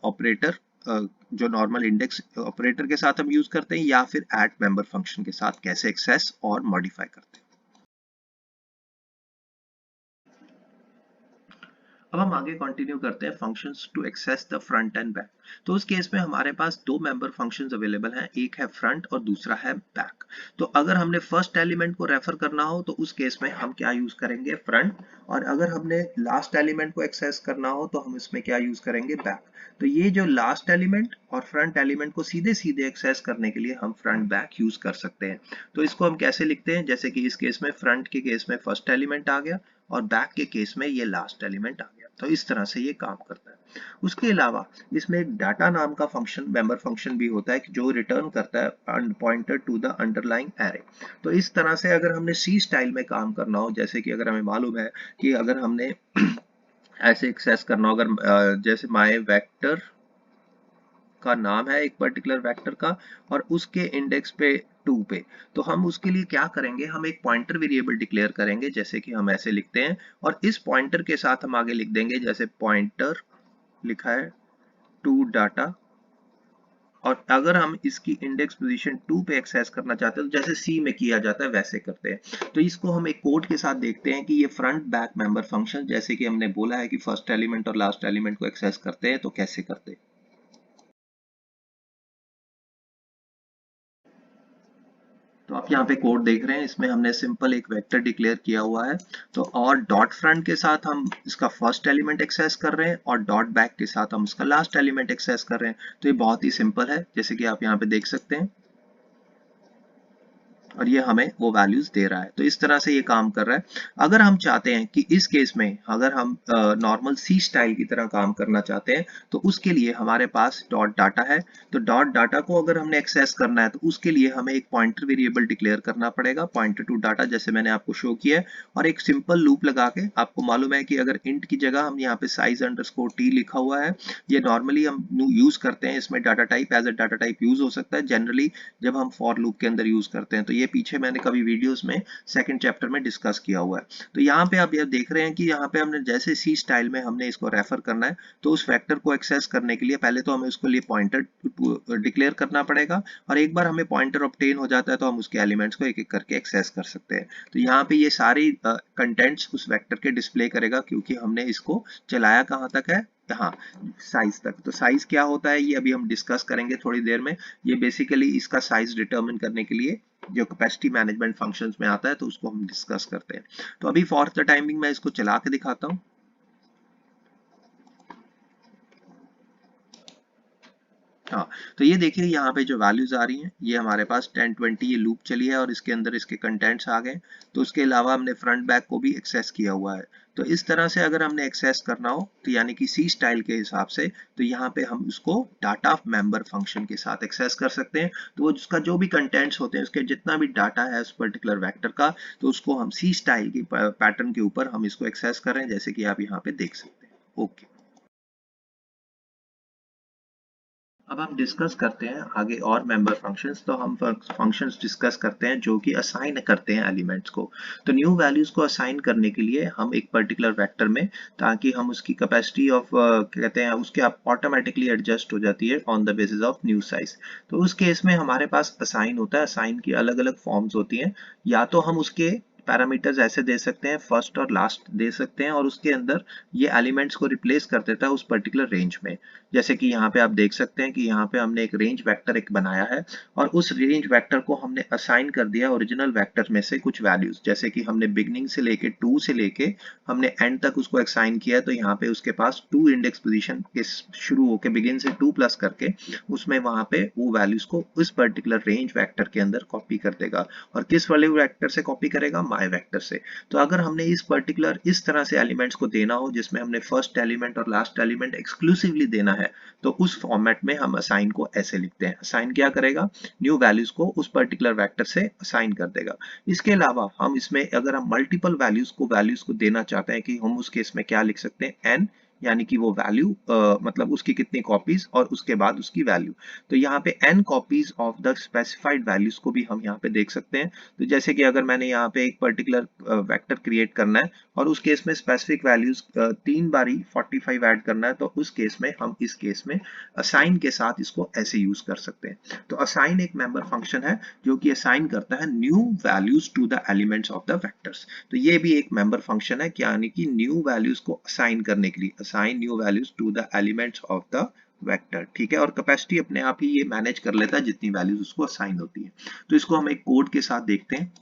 ऑपरेटर जो नॉर्मल इंडेक्स ऑपरेटर के साथ हम यूज करते हैं या फिर ऐड मेंबर फंक्शन के साथ कैसे एक्सेस और मॉडिफाई करते हैं। अब हम आगे कंटिन्यू करते हैं functions to access the front and back. तो उस केस में हमारे पास दो मेंबर फंक्शंस अवेलेबल हैं, एक है फ्रंट और दूसरा है बैक। तो अगर हमने फर्स्ट एलिमेंट को रेफर करना हो तो उस केस में हम क्या यूज करेंगे, फ्रंट। और अगर हमने लास्ट एलिमेंट को एक्सेस करना हो तो हम इसमें क्या यूज करेंगे, बैक। तो ये जो लास्ट एलिमेंट और फ्रंट एलिमेंट को सीधे सीधे एक्सेस करने के लिए हम फ्रंट बैक यूज कर सकते हैं। तो इसको हम कैसे लिखते हैं, जैसे कि इस केस में फ्रंट के केस में फर्स्ट एलिमेंट आ गया और बैक के केस में ये लास्ट एलिमेंट आ गया। तो इस तरह से ये काम करता है। उसके अलावा इसमें एक डाटा नाम का फंक्शन, मेंबर फंक्शन भी होता है जो रिटर्न करता है pointer to the underlying array. तो इस तरह से अगर हमने सी स्टाइल में काम करना हो, जैसे कि अगर हमें मालूम है कि अगर हमने ऐसे एक्सेस करना हो, अगर जैसे माय वेक्टर का नाम है एक पर्टिकुलर वेक्टर का और उसके इंडेक्स पे 2 पे, तो हम उसके लिए क्या करेंगे, हम एक पॉइंटर वेरिएबल डिक्लेयर करेंगे, जैसे कि हम ऐसे लिखते हैं। और इस पॉइंटर के साथ हम आगे लिख देंगे, जैसे पॉइंटर लिखा है टू डाटा। और अगर हम इसकी इंडेक्स पोजीशन 2 पे एक्सेस करना चाहते हैं तो जैसे सी में किया जाता है वैसे करते हैं। तो इसको हम एक कोड के साथ देखते हैं कि ये फ्रंट बैक मेंबर फंक्शन, जैसे कि हमने बोला है कि फर्स्ट एलिमेंट और लास्ट एलिमेंट को एक्सेस करते हैं, तो कैसे करते हैं। तो आप यहाँ पे कोड देख रहे हैं, इसमें हमने सिंपल एक वेक्टर डिक्लेयर किया हुआ है। तो और डॉट फ्रंट के साथ हम इसका फर्स्ट एलिमेंट एक्सेस कर रहे हैं और डॉट बैक के साथ हम इसका लास्ट एलिमेंट एक्सेस कर रहे हैं। तो ये बहुत ही सिंपल है, जैसे कि आप यहाँ पे देख सकते हैं। और ये हमें वो वैल्यूज दे रहा है। तो इस तरह से ये काम कर रहा है। अगर हम चाहते हैं कि इस केस में अगर हम नॉर्मल सी स्टाइल की तरह काम करना चाहते हैं तो उसके लिए हमारे पास डॉट डाटा है। तो डॉट डाटा को अगर हमने एक्सेस करना है तो उसके लिए हमें एक पॉइंटर वेरिएबल डिक्लेयर करना पड़ेगा, पॉइंटर टू डाटा, जैसे मैंने आपको शो किया है। और एक सिंपल लूप लगा के, आपको मालूम है कि अगर इंट की जगह हम यहाँ पे साइज अंडरस्कोर टी लिखा हुआ है, ये नॉर्मली हम यूज करते हैं, इसमें data type as a data type use हो सकता है जनरली जब हम फॉर लूप के अंदर यूज करते हैं। तो ये पीछे मैंने कभी वीडियोस में सेकंड चैप्टर में डिस्कस किया हुआ है। तो यहाँ पे आप ये देख रहे हैं कि यहाँ पे हमने जैसे सी स्टाइल में हमने इसको रेफर करना है, तो उस वेक्टर को एक्सेस करने के लिए पहले तो हमें उसके लिए पॉइंटर डिक्लेयर करना पड़ेगा। और एक बार हमें पॉइंटर ऑब्टेन हो जाता है तो हम उसके एलिमेंट्स को एक एक करके एक्सेस कर सकते हैं। तो यहाँ पे ये सारी कंटेंट्स उस वेक्टर के डिस्प्ले करेगा, क्योंकि हमने इसको चलाया कहाँ तक है, हाँ, साइज तक। तो साइज क्या होता है ये अभी हम डिस्कस करेंगे थोड़ी देर में। ये बेसिकली इसका साइज डिटरमिन करने के लिए जो कैपेसिटी मैनेजमेंट फंक्शंस में आता है, तो उसको हम डिस्कस करते हैं। तो अभी फॉर द टाइमिंग मैं इसको चला के दिखाता हूँ। हाँ, तो ये देखिए यहाँ पे जो वैल्यूज आ रही हैं, ये हमारे पास 1020 ये लूप चली है और इसके अंदर इसके कंटेंट्स आ गए। तो उसके अलावा हमने फ्रंट बैक को भी एक्सेस किया हुआ है। तो इस तरह से अगर हमने एक्सेस करना हो तो यानी कि सी स्टाइल के हिसाब से, तो यहाँ पे हम उसको डाटा मेंबर फंक्शन के साथ एक्सेस कर सकते हैं। तो वो उसका जो भी कंटेंट्स होते हैं, उसके जितना भी डाटा है उस पर्टिकुलर वेक्टर का, तो उसको हम सी स्टाइल की पैटर्न के ऊपर हम इसको एक्सेस कर रहे हैं, जैसे कि आप यहाँ पे देख सकते हैं। ओके, अब हम डिस्कस करते हैं आगे और मेंबर फंक्शंस। तो हम फंक्शंस डिस्कस करते हैं जो कि असाइन करते हैं एलिमेंट्स को। तो न्यू वैल्यूज को असाइन करने के लिए हम एक पर्टिकुलर वेक्टर में, ताकि हम उसकी कैपेसिटी ऑफ कहते हैं उसके आप ऑटोमेटिकली एडजस्ट हो जाती है on the basis of new size. तो उस केस में हमारे पास असाइन होता है। असाइन की अलग अलग फॉर्म्स होती हैं। या तो हम उसके पैरामीटर्स ऐसे दे सकते हैं, फर्स्ट और लास्ट दे सकते हैं, और उसके अंदर ये एलिमेंट्स को रिप्लेस कर देता है उस पर्टिकुलर रेंज में। जैसे कि यहाँ पे आप देख सकते हैं कि यहाँ पे हमने एक रेंज वेक्टर एक बनाया है और उस रेंज वेक्टर को हमने असाइन कर दिया ओरिजिनल वेक्टर में से कुछ वैल्यूज, जैसे कि हमने बिगनिंग से लेके 2 से लेके हमने एंड तक उसको असाइन किया है। तो यहाँ पे उसके पास 2 इंडेक्स पोजीशन के शुरू होके बिगिन से 2 प्लस करके उसमें वहां पे वो वैल्यूज को उस पर्टिकुलर रेंज वेक्टर के अंदर कॉपी कर देगा। और किस वाले वेक्टर से कॉपी करेगा, माय वेक्टर से। तो अगर हमने इस पर्टिकुलर इस तरह से एलिमेंट्स को देना हो जिसमें हमने फर्स्ट एलिमेंट और लास्ट एलिमेंट एक्सक्लूसिवली देना है, तो उस फॉर्मेट में हम असाइन को ऐसे लिखते हैं। असाइन क्या करेगा, न्यू वैल्यूज को उस पर्टिकुलर वेक्टर से असाइन कर देगा। इसके अलावा हम इसमें अगर हम मल्टीपल वैल्यूज को देना चाहते हैं कि हम उस केस में क्या लिख सकते हैं, एन यानी कि वो वैल्यू मतलब उसकी कितनी कॉपीज और उसके बाद उसकी वैल्यू। तो यहाँ पे n copies of the specified values को भी हम यहाँ पे देख सकते हैं। तो जैसे कि अगर मैंने यहाँ पे एक पर्टिकुलर वेक्टर क्रिएट करना है और उस केस में स्पेसिफिक वैल्यूज 3 बारी 45 ऐड करना है, तो उस केस में हम इस केस में असाइन के साथ इसको ऐसे यूज कर सकते हैं। तो असाइन एक मेंबर फंक्शन है जो कि असाइन करता है new values to the elements of the vectors. तो ये भी एक मेंबर फंक्शन है, यानी कि न्यू वैल्यूज को असाइन करने के लिए, assign new values to the elements of the vector. ठीक है, और कैपेसिटी अपने आप ही ये मैनेज कर लेता है जितनी वैल्यूज उसको असाइन होती है। तो इसको हम एक कोड के साथ देखते हैं।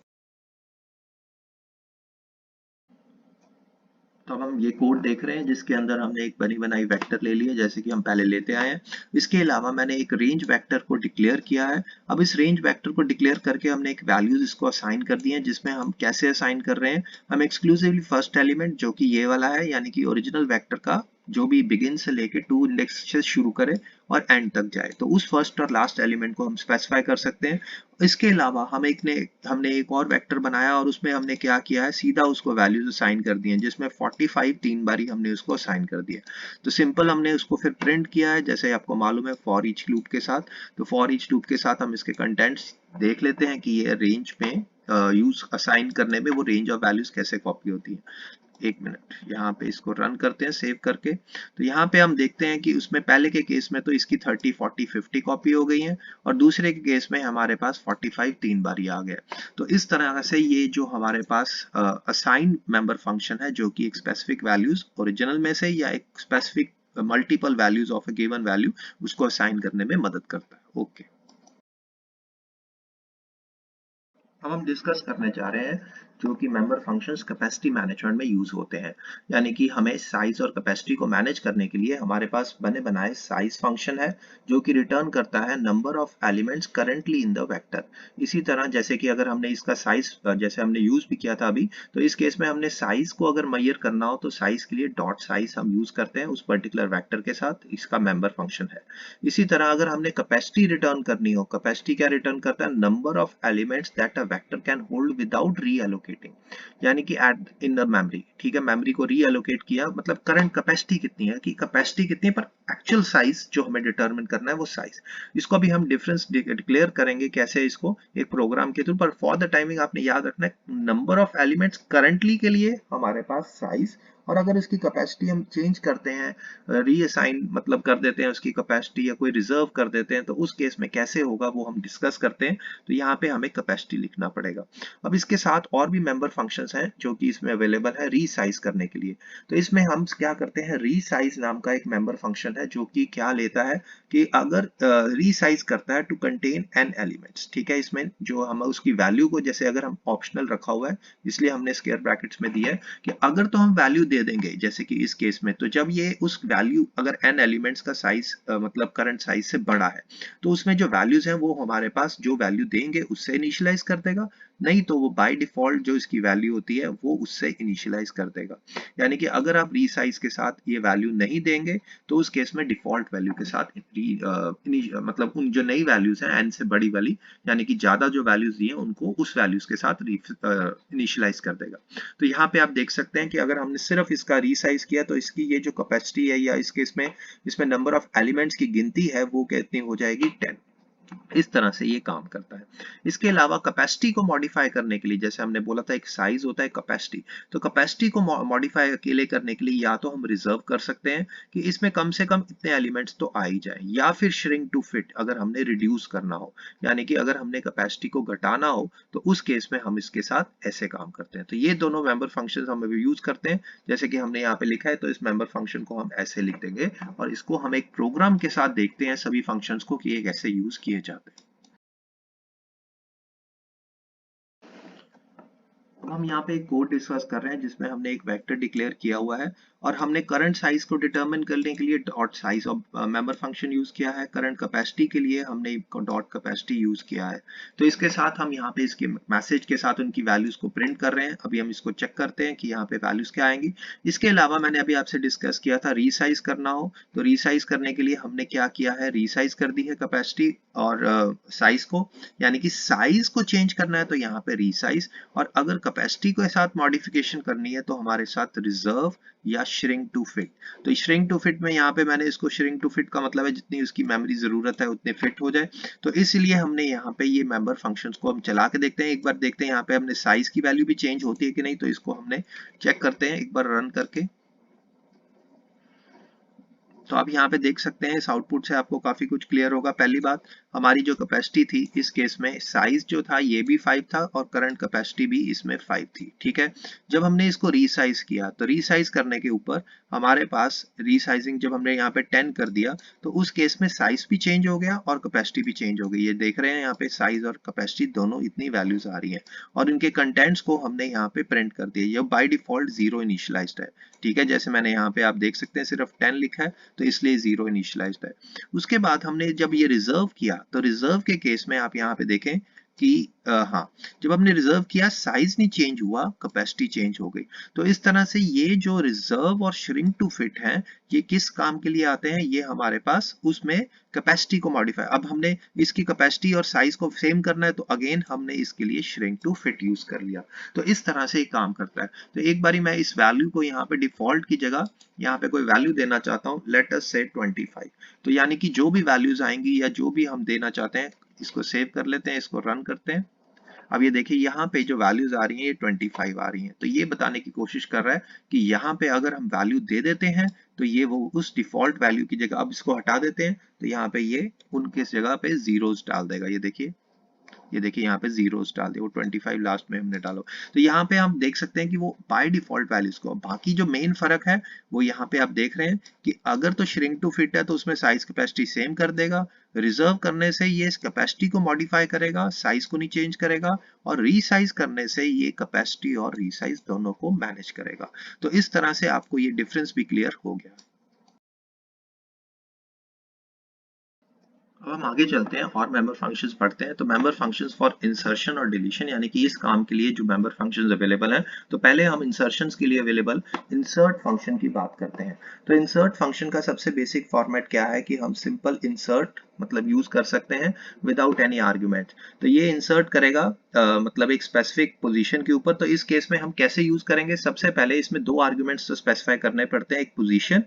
तो अब हम ये कोड देख रहे हैं जिसके अंदर हमने एक बनी बनाई वेक्टर ले ली है, जैसे कि हम पहले लेते आए हैं। इसके अलावा मैंने एक रेंज वेक्टर को डिक्लेयर किया है। अब इस रेंज वेक्टर को डिक्लेयर करके हमने एक वैल्यूज इसको असाइन कर दी है, जिसमें हम कैसे असाइन कर रहे हैं, हम एक्सक्लूसिवली फर्स्ट एलिमेंट जो कि ये वाला है, यानी कि ओरिजिनल वेक्टर का जो भी बिगिन से लेके 2 इंडेक्स से शुरू करे और एंड तक जाए, तो उस फर्स्ट और लास्ट एलिमेंट को हम स्पेसिफाई कर सकते हैं। इसके अलावा हमने एक और वेक्टर बनाया और उसमें हमने क्या किया है, सीधा उसको वैल्यूज असाइन कर दी है, जिसमें 45 3 बारी हमने उसको असाइन कर दिया। तो सिंपल हमने उसको फिर प्रिंट किया है, जैसे आपको मालूम है फॉर ईच लूप के साथ। तो फॉर ईच लूप के साथ हम इसके कंटेंट्स देख लेते हैं कि ये रेंज में यूज असाइन करने में वो रेंज ऑफ वैल्यूज कैसे कॉपी होती है। एक मिनट, यहाँ पे इसको रन करते हैं सेव करके। तो यहाँ पे हम देखते हैं कि उसमें पहले के केस में तो इसकी 30 40 50 कॉपी हो गई है, और दूसरे के केस में हमारे पास 45 3 बारी आ गया। तो इस तरह से ये जो हमारे पास असाइन मेंबर फंक्शन है, जो कि एक स्पेसिफिक वैल्यूज ओरिजिनल में से या एक specific multiple values of A given value उसको असाइन करने में मदद करता है। ओके, अब हम डिस्कस करने जा रहे हैं जो कि मेंबर फंक्शंस कैपेसिटी मैनेजमेंट में यूज होते हैं। यानी कि हमें साइज और कैपेसिटी को मैनेज करने के लिए हमारे पास बने बनाए साइज फंक्शन है, जो कि रिटर्न करता है number of elements currently in the vector. इसी तरह जैसे कि अगर हमने इसका साइज जैसे हमने यूज भी किया था अभी, तो इस केस में हमने साइज को अगर मेजर करना हो तो साइज के लिए डॉट साइज हम यूज करते हैं उस पर्टिकुलर वेक्टर के साथ, इसका मेंबर फंक्शन है। इसी तरह अगर हमने कैपेसिटी रिटर्न करनी हो, कैपेसिटी क्या रिटर्न करता है, number of elements that a vector can hold without reallocating, यानी कि एट इन द मेमोरी। ठीक है, मेमोरी को रीएलोकेट किया, मतलब करंट कैपेसिटी कितनी है, कि कैपेसिटी कितनी है पर एक्चुअल साइज जो हमें डिटरमिन करना है वो साइज। इसको अभी हम डिफरेंस डिक्लेयर करेंगे कैसे, इसको एक प्रोग्राम के थ्रू। पर फॉर द टाइमिंग आपने याद रखना है, नंबर ऑफ एलिमेंट्स करंटली के लिए हमारे पास साइज, और अगर इसकी कैपेसिटी हम चेंज करते हैं, रीअसाइन मतलब कर देते हैं उसकी कैपेसिटी, या कोई रिजर्व कर देते हैं, तो उस केस में कैसे होगा वो हम डिस्कस करते हैं। तो यहाँ पे हमें कैपेसिटी लिखना पड़ेगा। अब इसके साथ और भी मेंबर फंक्शंस हैं जो कि इसमें अवेलेबल है रीसाइज करने के लिए। तो इसमें हम क्या करते हैं, रीसाइज नाम का एक मेंबर फंक्शन है जो कि क्या लेता है कि अगर रीसाइज करता है टू कंटेन एन एलिमेंट्स। ठीक है, इसमें जो हम उसकी वैल्यू को, जैसे अगर हम ऑप्शनल रखा हुआ है इसलिए हमने स्क्वायर ब्रैकेट्स में दिया है कि अगर तो हम वैल्यू दे देंगे, जैसे कि इस केस में, तो जब ये उस वैल्यू अगर एन एलिमेंट्स का साइज मतलब करंट साइज से बड़ा है, तो उसमें जो वैल्यूज हैं वो हमारे पास जो वैल्यू देंगे उससे इनिशियलाइज कर देगा, नहीं तो वो बाय डिफॉल्ट जो इसकी वैल्यू होती है वो उससे इनिशियलाइज कर देगा। यानी कि अगर आप रीसाइज के साथ ये वैल्यू नहीं देंगे, तो उस केस में डिफॉल्ट वैल्यू के साथ मतलब उन जो नई वैल्यूज हैं एन से बड़ी वाली, यानी कि ज्यादा जो वैल्यूज दी हैं उनको उस वैल्यूज के साथ इनिशियलाइज कर देगा। तो यहाँ पे आप देख सकते हैं कि अगर हमने सिर्फ इसका रीसाइज किया तो इसकी ये जो कैपेसिटी है, या इसके इसमें नंबर ऑफ एलिमेंट्स की गिनती है वो कितनी हो जाएगी, 10। इस तरह से ये काम करता है। इसके अलावा कैपेसिटी को मॉडिफाई करने के लिए, जैसे हमने बोला था एक साइज होता है कैपेसिटी, तो कैपेसिटी को मॉडिफाई अकेले करने के लिए या तो हम रिजर्व कर सकते हैं कि इसमें कम से कम इतने एलिमेंट्स तो आ ही जाए, या फिर श्रिंक टू फिट अगर हमने रिड्यूस करना हो, यानी कि अगर हमने कैपेसिटी को घटाना हो तो उस केस में हम इसके साथ ऐसे काम करते हैं। तो ये दोनों मेंबर फंक्शंस हम अभी यूज करते हैं, जैसे कि हमने यहाँ पे लिखा है, तो इस मेंबर फंक्शन को हम ऐसे लिख देंगे, और इसको हम एक प्रोग्राम के साथ देखते हैं सभी फंक्शंस को कि ये कैसे यूज किए जाते हैं। अब हम यहाँ पे एक कोड डिस्कस कर रहे हैं जिसमें हमने एक वेक्टर डिक्लेयर किया हुआ है, और हमने करंट साइज को डिटरमिन करने के लिए dot size of member function use किया है। करंट कैपेसिटी के लिए हमने डॉट कैपेसिटी यूज किया है। तो इसके साथ हम यहाँ पे इसके मैसेज के साथ उनकी वैल्यूज को प्रिंट कर रहे हैं। अभी हम इसको चेक करते हैं कि यहाँ पे वैल्यूज क्या आएंगी। इसके अलावा मैंने अभी आपसे डिस्कस किया था रीसाइज करना हो, तो रीसाइज करने के लिए हमने क्या किया है, रीसाइज कर दी है कैपेसिटी और साइज को, यानी कि साइज को चेंज करना है तो यहाँ पे रीसाइज, और अगर कैपेसिटी के साथ मॉडिफिकेशन करनी है तो हमारे साथ रिजर्व या श्रिंक टू फिट। तो श्रिंक टू फिट में यहाँ पे मैंने इसको श्रिंक टू फिट का मतलब है जितनी उसकी मेमोरी जरूरत है उतने फिट हो जाए। तो इसलिए हमने यहाँ पे ये मेंबर फंक्शंस को हम चला के देखते हैं, एक बार देखते हैं यहाँ पे हमने साइज की वैल्यू भी चेंज होती है कि नहीं। तो इसको हमने चेक करते हैं एक बार रन करके। तो आप यहाँ पे देख सकते हैं इस आउटपुट से आपको काफी कुछ क्लियर होगा। पहली बात, हमारी जो कैपेसिटी थी इस केस में साइज जो था ये भी 5 था और करंट कैपेसिटी भी इसमें 5 थी, ठीक है। जब हमने इसको रीसाइज किया तो रीसाइज करने के ऊपर हमारे पास रीसाइजिंग जब हमने यहाँ पे 10 कर दिया तो उस केस में साइज भी चेंज हो गया और कैपेसिटी भी चेंज हो गई। ये देख रहे हैं यहाँ पे साइज और कैपेसिटी दोनों इतनी वैल्यूज आ रही हैं और इनके कंटेंट्स को हमने यहाँ पे प्रिंट कर दिया। ये बाय डिफॉल्ट 0 इनिशियलाइज्ड है, ठीक है। जैसे मैंने यहाँ पे आप देख सकते हैं सिर्फ 10 लिखा है तो इसलिए 0 इनिशियलाइज्ड है। उसके बाद हमने जब ये रिजर्व किया तो रिजर्व के केस में आप यहाँ पे देखें कि हाँ, जब हमने रिजर्व किया साइज नहीं चेंज हुआ, कैपेसिटी चेंज हो गई। तो इस तरह से ये जो रिजर्व और श्रिंक टू फिट है ये किस काम के लिए आते हैं, ये हमारे पास उसमें कैपेसिटी को मॉडिफाई, अब हमने इसकी कैपेसिटी और साइज को सेम करना है तो अगेन हमने इसके लिए श्रिंक टू फिट यूज कर लिया। तो इस तरह से ये काम करता है। तो एक बारी मैं इस वैल्यू को यहाँ पे डिफॉल्ट की जगह यहाँ पे कोई वैल्यू देना चाहता हूँ, लेट अस से 25। तो यानी कि जो भी वैल्यूज आएंगी या जो भी हम देना चाहते हैं इसको सेव कर लेते हैं, इसको रन करते हैं। अब ये देखिए यहाँ पे जो वैल्यूज आ रही हैं ये 25 आ रही हैं। तो ये बताने की कोशिश कर रहा है कि यहाँ पे अगर हम वैल्यू दे देते हैं तो ये वो उस डिफॉल्ट वैल्यू की जगह, अब इसको हटा देते हैं तो यहाँ पे ये उनके जगह पे जीरोस डाल देगा। ये देखिए यहाँ पे जीरोस डाल दिया, वो 25 लास्ट में हमने डालो। तो यहाँ पे हम देख सकते हैं कि वो बाय डिफॉल्ट वैल्यूज को, बाकी जो मेन फर्क है वो यहाँ पे आप देख रहे हैं कि अगर तो श्रिंक टू फिट है तो उसमें साइज कैपेसिटी सेम कर देगा, रिजर्व करने से ये इस कैपेसिटी को मॉडिफाई करेगा, साइज को नहीं चेंज करेगा, और रीसाइज करने से ये कैपेसिटी और रीसाइज दोनों को मैनेज करेगा। तो इस तरह से आपको ये डिफरेंस भी क्लियर हो गया। अब हम आगे चलते हैं और मेंबर फंक्शंस पढ़ते हैं। तो मेंबर फंक्शंस फॉर इंसर्शन और डिलीशन, यानी कि इस काम के लिए जो मेंबर फंक्शंस अवेलेबल हैं। तो पहले हम इंसर्शंस के लिए अवेलेबल इंसर्ट फंक्शन की बात करते हैं। तो इंसर्ट फंक्शन का सबसे बेसिक फॉर्मेट क्या है कि हम सिंपल इंसर्ट मतलब यूज कर सकते हैं विदाउट एनी आर्ग्यूमेंट। तो ये इंसर्ट करेगा मतलब एक स्पेसिफिक पोजीशन के ऊपर। तो इस केस में हम कैसे यूज करेंगे, सबसे पहले इसमें दो आर्ग्यूमेंट्स स्पेसिफाई करने पड़ते हैं, एक पोजीशन,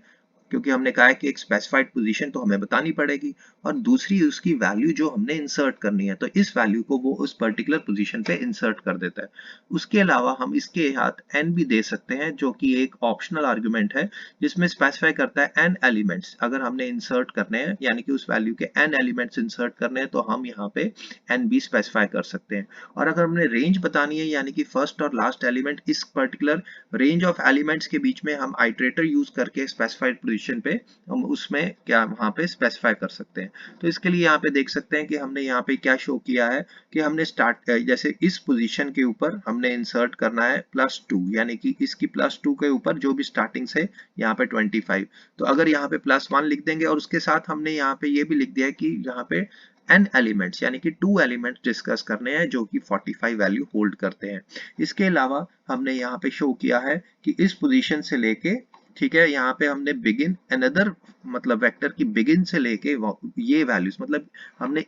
क्योंकि हमने कहा है कि एक स्पेसिफाइड पोजीशन तो हमें बतानी पड़ेगी, और दूसरी उसकी वैल्यू जो हमने इंसर्ट करनी है। तो इस वैल्यू को वो उस पर्टिकुलर पोजीशन पे इंसर्ट कर देता है। उसके अलावा हम इसके साथ n भी दे सकते हैं जो कि एक ऑप्शनल आर्गुमेंट है जिसमें स्पेसिफाई करता है n एलिमेंट्स। अगर हमने इंसर्ट करने हैं यानी कि उस वैल्यू के n एलिमेंट्स इंसर्ट करने हैं तो हम यहाँ पे n भी स्पेसिफाई कर सकते हैं। और अगर हमने रेंज बतानी है यानी कि फर्स्ट और लास्ट एलिमेंट, इस पर्टिकुलर रेंज ऑफ एलिमेंट्स के बीच में हम आइटरेटर यूज करके स्पेसिफाइड पोजीशन पे हम उसमें क्या वहां पे स्पेसिफाई कर सकते हैं। तो इसके लिए यहाँ पे देख सकते हैं कि हमने यहाँ पे क्या शो किया है कि हमने स्टार्ट जैसे इस पोजीशन के ऊपर हमने इंसर्ट करना है +2, यानी कि इसकी +2 के ऊपर जो भी स्टार्टिंग से यहाँ पे 25। तो अगर यहाँ पे +1 लिख देंगे और उसके साथ हमने यहाँ पे ये भी लिख दिया है कि यहाँ पे n एलिमेंट्स यानी कि 2 एलिमेंट्स डिस्कस करने हैं जो कि 45 वैल्यू होल्ड करते हैं। इसके अलावा हमने यहाँ पे शो किया है कि इस पोजीशन से लेके, ठीक है, यहाँ पे हमने बिगिन अनदर मतलब वेक्टर की बिगिन से लेके ये वैल्यूज मतलब हमने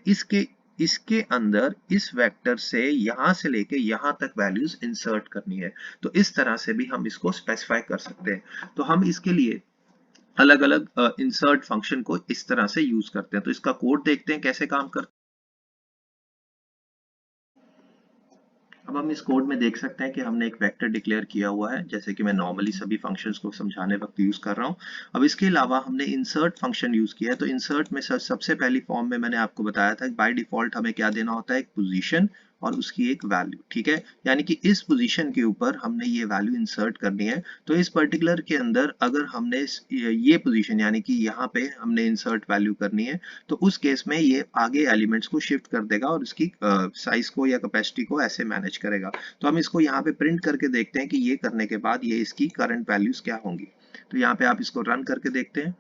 इसके अंदर इस वेक्टर से यहां से लेके यहां तक वैल्यूज इंसर्ट करनी है। तो इस तरह से भी हम इसको स्पेसिफाई कर सकते हैं। तो हम इसके लिए अलग अलग इंसर्ट फंक्शन को इस तरह से यूज करते हैं। तो इसका कोड देखते हैं कैसे काम करता है। अब हम इस कोड में देख सकते हैं कि हमने एक वेक्टर डिक्लेयर किया हुआ है, जैसे कि मैं नॉर्मली सभी फंक्शंस को समझाने वक्त यूज कर रहा हूं। अब इसके अलावा हमने इंसर्ट फंक्शन यूज किया है। तो इंसर्ट में सबसे पहली फॉर्म में मैंने आपको बताया था कि बाय डिफॉल्ट हमें क्या देना होता है, एक पोजीशन और उसकी एक वैल्यू, ठीक है। यानी कि इस पोजीशन के ऊपर हमने ये वैल्यू इंसर्ट करनी है। तो इस पर्टिकुलर के अंदर अगर हमने ये पोजीशन यानी कि यहाँ पे हमने इंसर्ट वैल्यू करनी है तो उस केस में ये आगे एलिमेंट्स को शिफ्ट कर देगा और उसकी साइज को या कैपेसिटी को ऐसे मैनेज करेगा। तो हम इसको यहाँ पे प्रिंट करके देखते हैं कि ये करने के बाद ये इसकी करंट वैल्यूज क्या होंगी। तो यहाँ पे आप इसको रन करके देखते हैं।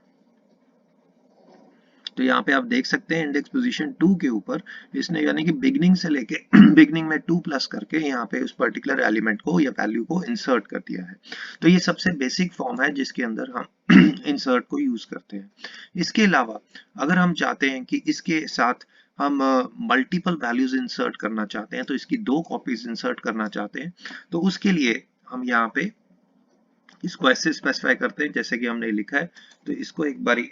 तो यहाँ पे आप देख सकते हैं इंडेक्स पोजीशन 2 के ऊपर इसने यानी कि बिगनिंग से लेके बिगनिंग में 2 प्लस करके यहाँ पे उस पर्टिकुलर एलिमेंट को या वैल्यू को इंसर्ट कर दिया है। तो ये सबसे बेसिक फॉर्म है जिसके अंदर हम इंसर्ट को यूज करते हैं। इसके अलावा अगर हम चाहते हैं कि इसके साथ हम मल्टीपल वैल्यूज इंसर्ट करना चाहते हैं, तो इसकी 2 कॉपीज इंसर्ट करना चाहते हैं, तो उसके लिए हम यहाँ पे इसको ऐसे स्पेसिफाई करते हैं जैसे कि हमने लिखा है, तो इसको एक बारी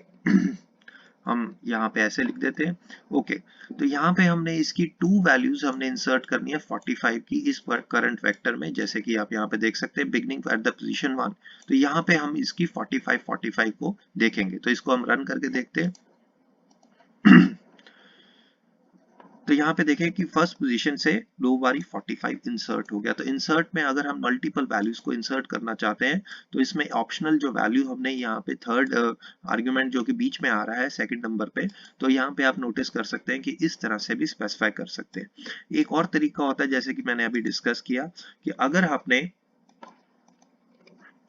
हम यहाँ पे ऐसे लिख देते हैं। ओके, तो यहाँ पे हमने इसकी टू वैल्यूज हमने इंसर्ट करनी है 45 की इस करंट वेक्टर में, जैसे कि आप यहाँ पे देख सकते हैं बिगनिंग एट द पोजीशन 1। तो यहाँ पे हम इसकी 45 को देखेंगे, तो इसको हम रन करके देखते हैं। तो यहाँ पे देखें कि फर्स्ट पोजीशन से दो बारी 45 इंसर्ट हो गया। तो इंसर्ट में अगर हम मल्टीपल वैल्यूज को इंसर्ट करना चाहते हैं तो इसमें ऑप्शनल जो वैल्यू हमने यहाँ पे थर्ड आर्ग्यूमेंट जो कि बीच में आ रहा है सेकंड नंबर पे, तो यहाँ पे आप नोटिस कर सकते हैं कि इस तरह से भी स्पेसिफाई कर सकते हैं। एक और तरीका होता है जैसे कि मैंने अभी डिस्कस किया कि अगर आपने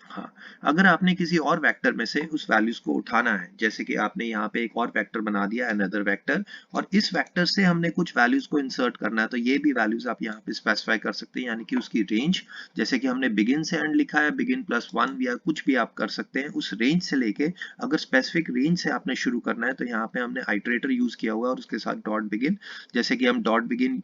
हाँ, अगर आपने किसी और वेक्टर में से उस वैल्यूज को उठाना है, जैसे कि आपने यहाँ पे एक और वेक्टर बना दिया अनदर वेक्टर, और इस वेक्टर से हमने कुछ वैल्यूज को इंसर्ट करना है, तो ये भी वैल्यूज आप यहाँ पे स्पेसिफाई कर सकते हैं, यानी कि उसकी रेंज, जैसे कि हमने बिगिन से एंड लिखा है, बिगिन +1 या कुछ भी आप कर सकते हैं उस रेंज से लेके। अगर स्पेसिफिक रेंज से आपने शुरू करना है तो यहाँ पे हमने आइटरेटर यूज किया हुआ है और उसके साथ डॉट बिगिन, जैसे कि हम डॉट बिगिन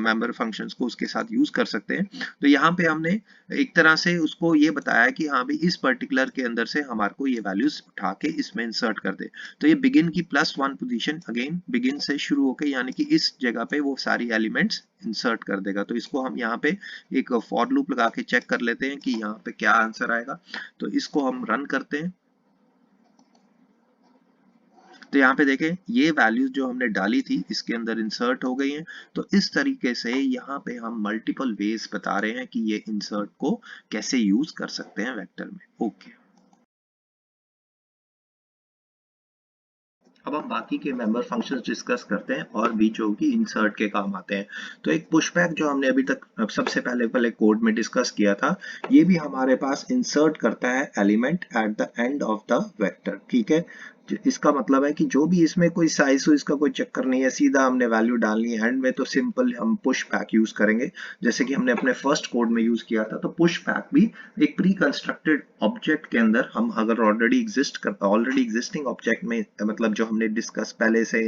मेंबर फंक्शंस को उसके साथ यूज कर सकते हैं। तो यहाँ पे हमने एक तरह से उसको ये बताया कि हाँ भी इस पर्टिकुलर के अंदर से हमारे को ये वैल्यूज उठा के इसमें इंसर्ट कर दे। तो ये बिगिन की +1 पोजीशन अगेन बिगिन से शुरू होकर यानी कि इस जगह पे वो सारी एलिमेंट्स इंसर्ट कर देगा। तो इसको हम यहाँ पे एक फॉर लूप लगा के चेक कर लेते हैं कि यहाँ पे क्या आंसर आएगा। तो इसको हम रन करते हैं। तो यहाँ पे देखें ये वैल्यूज जो हमने डाली थी इसके अंदर इंसर्ट हो गई हैं। तो इस तरीके से यहाँ पे हम मल्टीपल वेज बता रहे हैं कि ये इंसर्ट को कैसे यूज कर सकते हैं वेक्टर में। ओके, अब हम बाकी के मेंबर फंक्शंस डिस्कस करते हैं और भी जो कि इंसर्ट के काम आते हैं। तो एक पुशबैक जो हमने अभी तक सबसे पहले कोड में डिस्कस किया था, ये भी हमारे पास इंसर्ट करता है element eight the end of the vector. ठीक है, इसका मतलब है कि जो भी इसमें कोई साइज हो इसका कोई चक्कर नहीं है, सीधा हमने वैल्यू डालनी है एंड में, तो सिंपल हम पुश बैक यूज करेंगे जैसे कि हमने अपने फर्स्ट कोड में यूज किया था। तो पुश बैक भी एक प्री कंस्ट्रक्टेड ऑब्जेक्ट के अंदर हम अगर ऑलरेडी एग्जिस्टिंग ऑब्जेक्ट में, मतलब जो हमने डिस्कस पहले से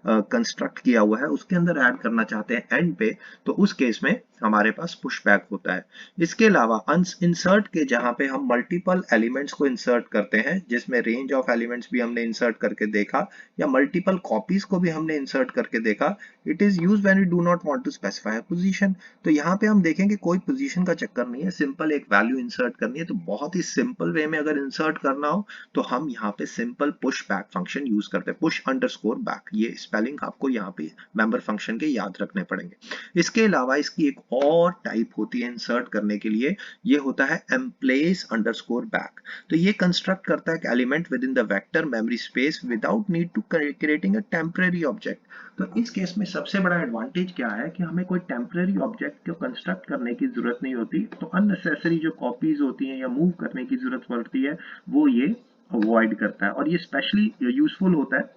कंस्ट्रक्ट किया हुआ है उसके अंदर ऐड करना चाहते हैं एंड पे, तो उस केस में हमारे पास पुश बैक होता है। इसके अलावा इंसर्ट के जहां पे हम मल्टीपल एलिमेंट्स को इंसर्ट करते हैं, जिसमें रेंज ऑफ एलिमेंट्स भी हमने इंसर्ट करके देखा या मल्टीपल कॉपीज को भी हमने इंसर्ट करके देखा, it is use when we do not want to specify a position. तो यहाँ पे हम देखेंगे कोई पोजीशन का चक्कर नहीं है, सिंपल एक वैल्यू इंसर्ट करनी है। तो बहुत ही सिंपल वे में अगर इंसर्ट करना हो तो हम यहाँ पे simple push back function use करते हैं, push_back। ये स्पेलिंग आपको यहाँ पे मेंबर फंक्शन के याद रखने पड़ेंगे। इसके अलावा इसकी एक और टाइप होती है इंसर्ट करने के लिए, ये होता है emplace_back। तो ये कंस्ट्रक्ट करता है element within the vector memory space without need to creating a temporary object. तो इस केस में सबसे बड़ा एडवांटेज क्या है कि हमें कोई टेम्परेरी ऑब्जेक्ट को कंस्ट्रक्ट करने की जरूरत नहीं होती, तो अननेसेसरी जो कॉपीज होती हैं या मूव करने की जरूरत पड़ती है वो ये अवॉइड करता है, और ये स्पेशली यूजफुल होता है।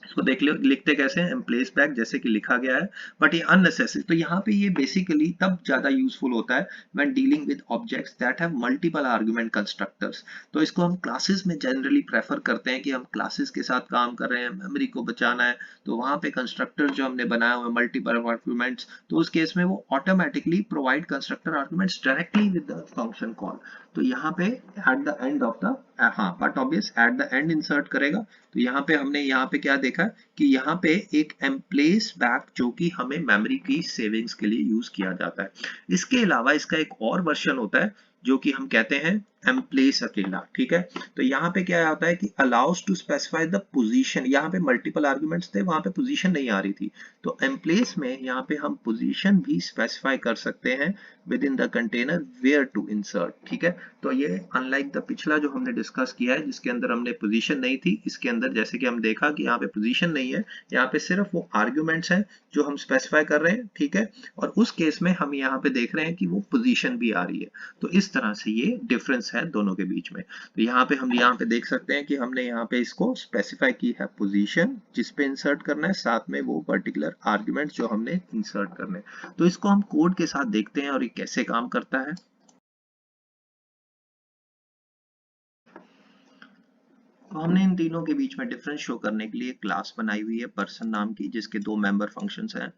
इसको देख लो लिखते कैसे हैं, एम्प्लेस बैक जैसे कि लिखा गया है, बट ये अननेसेसरी। तो यहाँ पे ये बेसिकली तब ज्यादा यूजफुल होता है when dealing with objects that have multiple argument constructors. तो इसको हम क्लासेस में जनरली प्रेफर करते हैं कि हम क्लासेस के साथ काम कर रहे हैं, मेमोरी को बचाना है, तो वहां पे कंस्ट्रक्टर जो हमने बनाया हुआ है मल्टीपल आर्गुमेंट्स, तो उस केस में वो automatically provide constructor arguments directly with the function call. तो यहाँ पे at the end of the, हाँ but obvious at the end insert करेगा। तो यहाँ पे हमने यहाँ पे क्या देखा कि यहाँ पे एक एम्प्लेस बैक जो कि हमें मेमोरी की सेविंग्स के लिए यूज किया जाता है। इसके अलावा इसका एक और वर्जन होता है जो कि हम कहते हैं एम्प्लेस अकेला। ठीक है, तो यहाँ पे क्या होता है कि allows to specify the position, यहाँ पे मल्टीपल आर्गुमेंट्स थे, वहां पे पोजीशन नहीं आ रही थी, तो एम्प्लेस में यहाँ पे हम पोजीशन भी स्पेसिफाई कर सकते हैं within the container where to insert. ठीक है, तो ये अनलाइक द पिछला जो हमने डिस्कस किया है जिसके अंदर हमने पोजीशन नहीं थी, इसके अंदर जैसे कि हम देखा कि यहाँ पे पोजीशन नहीं है, यहाँ पे सिर्फ वो आर्ग्यूमेंट्स हैं जो हम स्पेसिफाई कर रहे हैं। ठीक है, और उस केस में हम यहाँ पे देख रहे हैं कि वो पोजीशन भी आ रही है। तो इस तरह से ये डिफरेंस है दोनों के बीच में। तो यहाँ पे हम यहाँ पे देख सकते हैं कि हमने यहाँ पे इसको स्पेसिफाई की है पोजीशन जिस पे इंसर्ट करना है, साथ में वो पर्टिकुलर आर्ग्यूमेंट जो हमने इंसर्ट करने। तो इसको हम कोड के साथ देखते हैं और ये कैसे काम करता है। तो हमने इन तीनों के बीच में डिफरेंस शो करने के लिए क्लास बनाई हुई है पर्सन नाम की, जिसके दो मेंबर फंक्शंस हैं,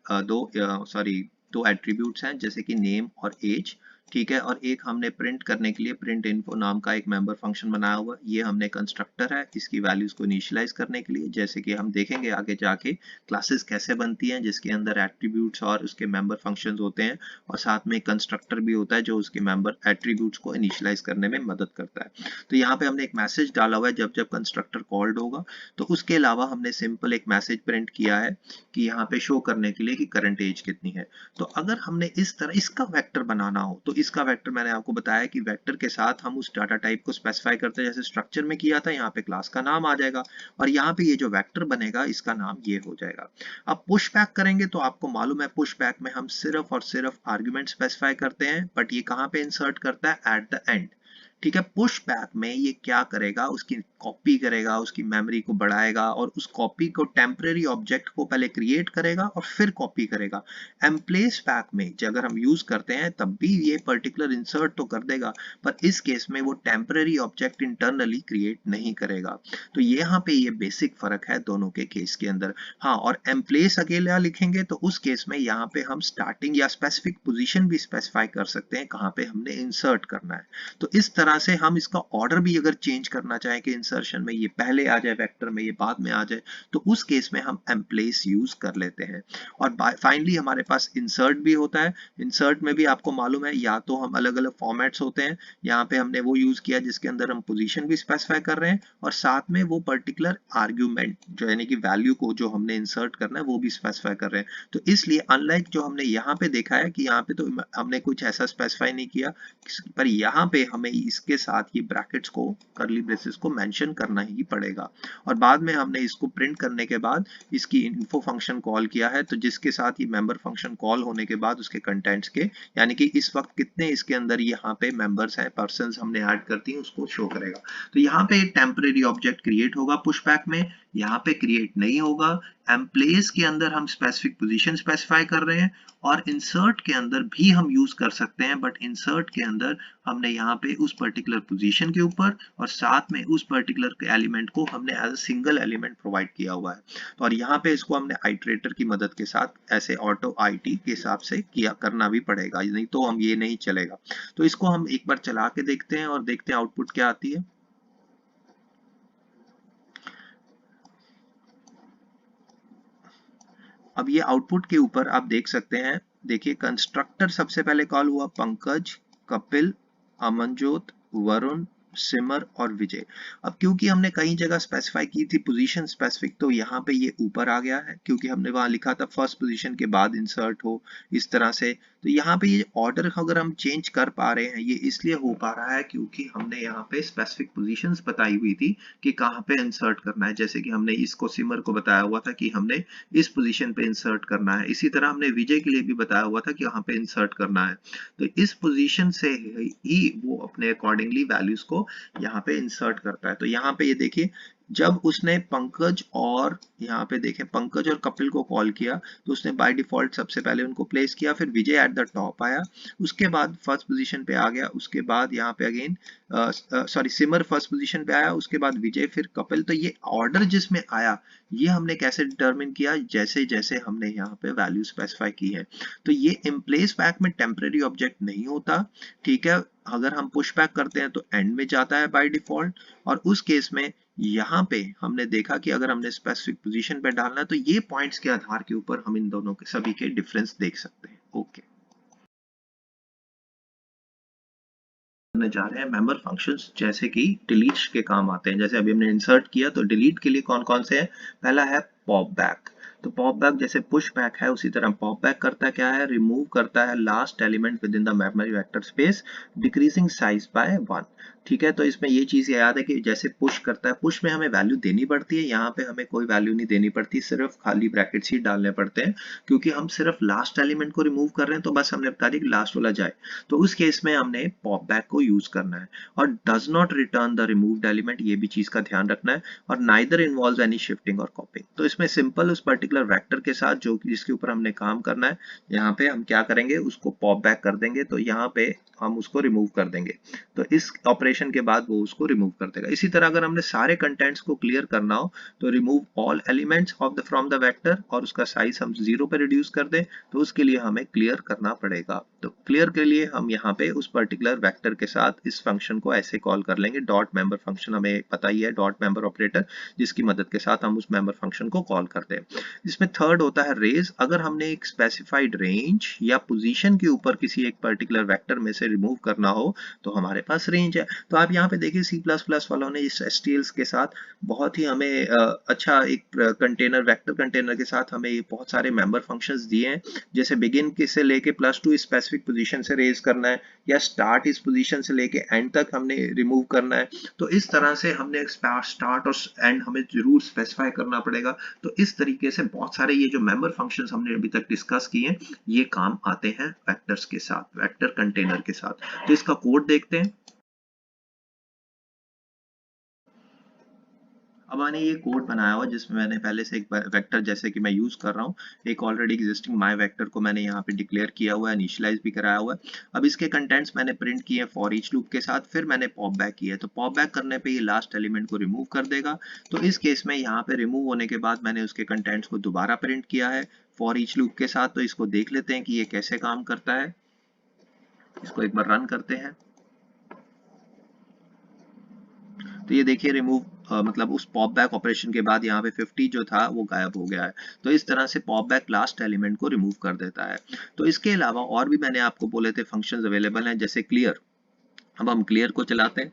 दो एट्रीब्यूट्स हैं जैसे कि नेम और एज। ठीक है, और एक हमने प्रिंट करने के लिए प्रिंट इन्फो नाम का एक मेंबर फंक्शन बनाया हुआ, ये हमने कंस्ट्रक्टर है इसकी वैल्यूज को इनिशियलाइज करने के लिए, जैसे कि हम देखेंगे आगे जाके क्लासेस कैसे बनती हैं जिसके अंदर एट्रीब्यूट्स और उसके मेंबर फंक्शंस होते हैं, और साथ में कंस्ट्रक्टर भी होता है जो उसके मेंबर एट्रीब्यूट्स को इनिशियलाइज करने में मदद करता है। तो यहाँ पे हमने एक मैसेज डाला हुआ है जब जब कंस्ट्रक्टर कॉल्ड होगा। तो उसके अलावा हमने सिंपल एक मैसेज प्रिंट किया है कि यहाँ पे शो करने के लिए कि करंट एज कितनी है। तो अगर हमने इस तरह इसका वेक्टर बनाना हो तो इसका वेक्टर मैंने आपको बताया कि वेक्टर के साथ हम उस डाटा टाइप को स्पेसिफाई करते हैं, जैसे स्ट्रक्चर में किया था, यहाँ पे क्लास का नाम आ जाएगा और यहाँ पे ये जो वेक्टर बनेगा इसका नाम ये हो जाएगा। अब पुश बैक करेंगे तो आपको मालूम है पुश बैक में हम सिर्फ और सिर्फ आर्ग्यूमेंट स्पेसिफाई करते हैं, बट ये कहाँ पे इंसर्ट करता है, एट द एंड। ठीक है, पुश बैक में ये क्या करेगा, उसकी कॉपी करेगा, उसकी मेमोरी को बढ़ाएगा और उस कॉपी को टेम्परेरी ऑब्जेक्ट को पहले क्रिएट करेगा और फिर कॉपी करेगा। एम्प्लेस बैक में अगर हम यूज करते हैं तब भी ये पर्टिकुलर इंसर्ट तो कर देगा, पर इस केस में वो टेम्परेरी ऑब्जेक्ट इंटरनली क्रिएट नहीं करेगा। तो यहाँ पे ये बेसिक फर्क है दोनों के केस के अंदर। हाँ, और एम्प्लेस अकेला लिखेंगे तो उस केस में यहाँ पे हम स्टार्टिंग या स्पेसिफिक पोजीशन भी स्पेसिफाई कर सकते हैं कहाँ पे हमने इंसर्ट करना है। तो इस तरह से हम इसका ऑर्डर भी अगर चेंज करना चाहें कि इंसर्शन में ये पहले आ जाए, वेक्टर में ये बाद में आ जाए, तो उस केस में हम एम्प्लेस यूज कर लेते हैं। और फाइनली हमारे पास इंसर्ट भी होता है। इंसर्ट में भी आपको मालूम है या तो हम अलग अलग फॉर्मेट्स होते हैं, यहाँ पे हमने वो यूज किया जिसके अंदर हम पोजीशन भी स्पेसिफाई कर रहे हैं और साथ में वो पर्टिकुलर आर्ग्यूमेंट जो यानी कि वैल्यू को जो हमने इंसर्ट करना है वो भी स्पेसिफाई कर रहे हैं। तो इसलिए अनलाइक जो हमने यहाँ पे देखा है कि यहाँ पे तो हमने कुछ ऐसा स्पेसिफाई नहीं किया, पर यहाँ पे हमें इसके साथ ये ब्रैकेट्स को, कर्ली ब्रेसेस को मेंशन करना ही पड़ेगा। और बाद में हमने इसको प्रिंट करने के बाद इसकी इन्फो फंक्शन कॉल किया है, तो जिसके साथ ये मेंबर फंक्शन कॉल होने के बाद उसके कंटेंट्स के यानी कि इस वक्त कितने इसके अंदर यहाँ पे मेंबर्स हैं, पर्संस हमने ऐड करती हैं उसको शो करेगा। तो यहाँ पे एक टेम्परेरी ऑब्जेक्ट क्रिएट होगा पुशबैक में, यहाँ पे क्रिएट नहीं होगा। एम्प्लेस के अंदर हम स्पेसिफिक पोजीशन स्पेसिफाई कर रहे हैं और इंसर्ट के अंदर भी हम यूज कर सकते हैं, बट इंसर्ट के अंदर हमने यहाँ पे उस पर्टिकुलर पोजीशन के ऊपर और साथ में उस पर्टिकुलर एलिमेंट को हमने as a single element provide किया हुआ है। तो और यहाँ पे इसको हमने आइटरेटर की मदद के साथ ऐसे ऑटो आईटी के हिसाब से किया करना भी पड़ेगा, नहीं तो हम ये नहीं चलेगा। तो इसको हम एक बार चला के देखते हैं और देखते हैं आउटपुट क्या आती है। अब ये आउटपुट के ऊपर आप देख सकते हैं, देखिए कंस्ट्रक्टर सबसे पहले कॉल हुआ, पंकज, कपिल, अमनजोत, वरुण, सिमर और विजय। अब क्योंकि हमने कई जगह स्पेसिफाई की थी पोजीशन स्पेसिफिक, तो यहाँ पे ये ऊपर आ गया है क्योंकि हमने वहां लिखा था फर्स्ट पोजीशन के बाद इंसर्ट हो, इस तरह से। तो यहाँ पे ये ऑर्डर अगर हम चेंज कर पा रहे हैं ये इसलिए हो पा रहा है क्योंकि हमने यहाँ पे स्पेसिफिक पोजीशंस बताई हुई थी कि कहाँ पे इंसर्ट करना है, जैसे कि हमने इसको सिमर को बताया हुआ था कि हमने इस पोजीशन पे इंसर्ट करना है, इसी तरह हमने विजय के लिए भी बताया हुआ था कि यहाँ पे इंसर्ट करना है। तो इस पोजीशन से ही वो अपने अकॉर्डिंगली वैल्यूज को यहाँ पे इंसर्ट करता है। तो यहाँ पे ये देखिए जब उसने पंकज और यहाँ पे देखें पंकज और कपिल को कॉल किया तो उसने बाय डिफॉल्ट सबसे पहले उनको प्लेस किया, फिर विजय एट द टॉप आया, उसके बाद फर्स्ट पोजीशन पे आ गया, उसके बाद यहाँ पे अगेन सॉरी सिमर फर्स्ट पोजीशन पे आया, उसके बाद विजय, फिर कपिल। तो ये ऑर्डर जिसमें आया ये हमने कैसे डिटरमिन किया, जैसे जैसे हमने यहाँ पे वैल्यू स्पेसिफाई की है। तो ये इम्प्लेस बैक में टेम्परेरी ऑब्जेक्ट नहीं होता, ठीक है। अगर हम पुश बैक करते हैं तो एंड में जाता है बाय डिफॉल्ट, और उस केस में यहाँ पे हमने देखा कि अगर हमने स्पेसिफिक पोजीशन पे डालना है तो ये पॉइंट्स के आधार के ऊपर हम इन दोनों के सभी के डिफरेंस देख सकते हैं। ओके, जा रहे हैं मेंबर फंक्शंस जैसे कि डिलीट के काम आते हैं। जैसे अभी हमने इंसर्ट किया तो डिलीट के लिए कौन कौन से हैं, पहला है पॉप बैक। तो पॉप बैक जैसे पुश बैक है उसी तरह पॉप बैक करता क्या है, रिमूव करता है last element within the memory vector space decreasing size by 1। ठीक है, तो इसमें ये चीज याद है कि जैसे पुश करता है, पुश में हमें वैल्यू देनी पड़ती है, यहाँ पे हमें कोई वैल्यू नहीं देनी पड़ती, सिर्फ खाली ब्रैकेट्स ही डालने पड़ते हैं क्योंकि हम सिर्फ लास्ट एलिमेंट को रिमूव कर रहे हैं। तो बस हमने बता दिया कि लास्ट वाला जाए, तो उस केस में हमने पॉप बैक को यूज करना है। और does not return the removed element, ये भी चीज का ध्यान रखना है। और नाइदर इन्वॉल्व एनी शिफ्टिंग और कॉपिंग, तो इस उसमें सिंपल उस पर्टिकुलर वेक्टर के साथ जो जिसके ऊपर हमने काम करना है, यहाँ पे हम क्या करेंगे, उसको पॉप बैक कर देंगे, तो यहाँ पे हम उसको रिमूव कर देंगे। तो इस ऑपरेशन के बाद वो उसको रिमूव कर देगा। इसी तरह अगर हमने सारे कंटेंट्स को क्लियर करना हो तो remove all elements of the from the vector, और उसका साइज हम 0 पे रिड्यूस कर दें, तो उसके लिए हमें क्लियर करना पड़ेगा। तो क्लियर के लिए हम यहाँ पे उस पर्टिकुलर वेक्टर के साथ इस फंक्शन को ऐसे कॉल कर लेंगे, डॉट मेंबर फंक्शन हमें पता ही है, डॉट मेंबर ऑपरेटर, जिसकी मदद के साथ हम उस मेंबर फंक्शन को कॉल करते हैं। इसमें थर्ड होता है रेज। अगर हमने एक स्पेसिफाइड रेंज या पोजीशन के ऊपर किसी एक पर्टिकुलर वेक्टर में से रिमूव करना हो तो हमारे पास रेंज है। तो आप यहाँ पे देखिए C++ वालों ने इस STLs के साथ बहुत ही हमें अच्छा एक कंटेनर, वेक्टर कंटेनर के साथ हमें बहुत सारे मेंबर फंक्शंस दिए हैं, जैसे बिगिन से लेके +2 स्पेसिफिक पोजीशन से रेज करना है, या स्टार्ट इस पोजीशन से लेके एंड तक हमने रिमूव करना है। तो इस तरह से हमने स्टार्ट और एंड हमें जरूर स्पेसिफाई करना पड़ेगा। तो इस तरीके से बहुत सारे ये जो मेंबर फंक्शंस हमने अभी तक डिस्कस किए हैं, ये काम आते हैं वेक्टर्स के साथ, वेक्टर कंटेनर के साथ। तो इसका कोड देखते हैं। अब मैंने ये कोड बनाया हुआ जिसमें मैंने पहले से एक वेक्टर जैसे कि मैं यूज कर रहा हूँ, एक ऑलरेडी एग्जिस्टिंग माय वेक्टर को मैंने यहाँ पे डिक्लेयर किया हुआ है, इनिशियलाइज भी कराया हुआ है। अब इसके कंटेंट्स मैंने प्रिंट किए फॉर ईच लूप के साथ, फिर मैंने पॉप बैक किया है। तो पॉप बैक करने पे ये लास्ट एलिमेंट को रिमूव कर देगा। तो इस केस में यहाँ पे रिमूव होने के बाद मैंने उसके कंटेंट्स को दोबारा प्रिंट किया है फॉर ईच लूप के साथ। तो इसको देख लेते हैं कि ये कैसे काम करता है। इसको एक बार रन करते हैं। तो ये देखिए रिमूव मतलब उस पॉप बैक ऑपरेशन के बाद यहाँ पे 50 जो था वो गायब हो गया है। तो इस तरह से पॉप बैक लास्ट एलिमेंट को रिमूव कर देता है। तो इसके अलावा और भी मैंने आपको बोले थे फंक्शंस अवेलेबल हैं, जैसे क्लियर। अब हम क्लियर को चलाते हैं,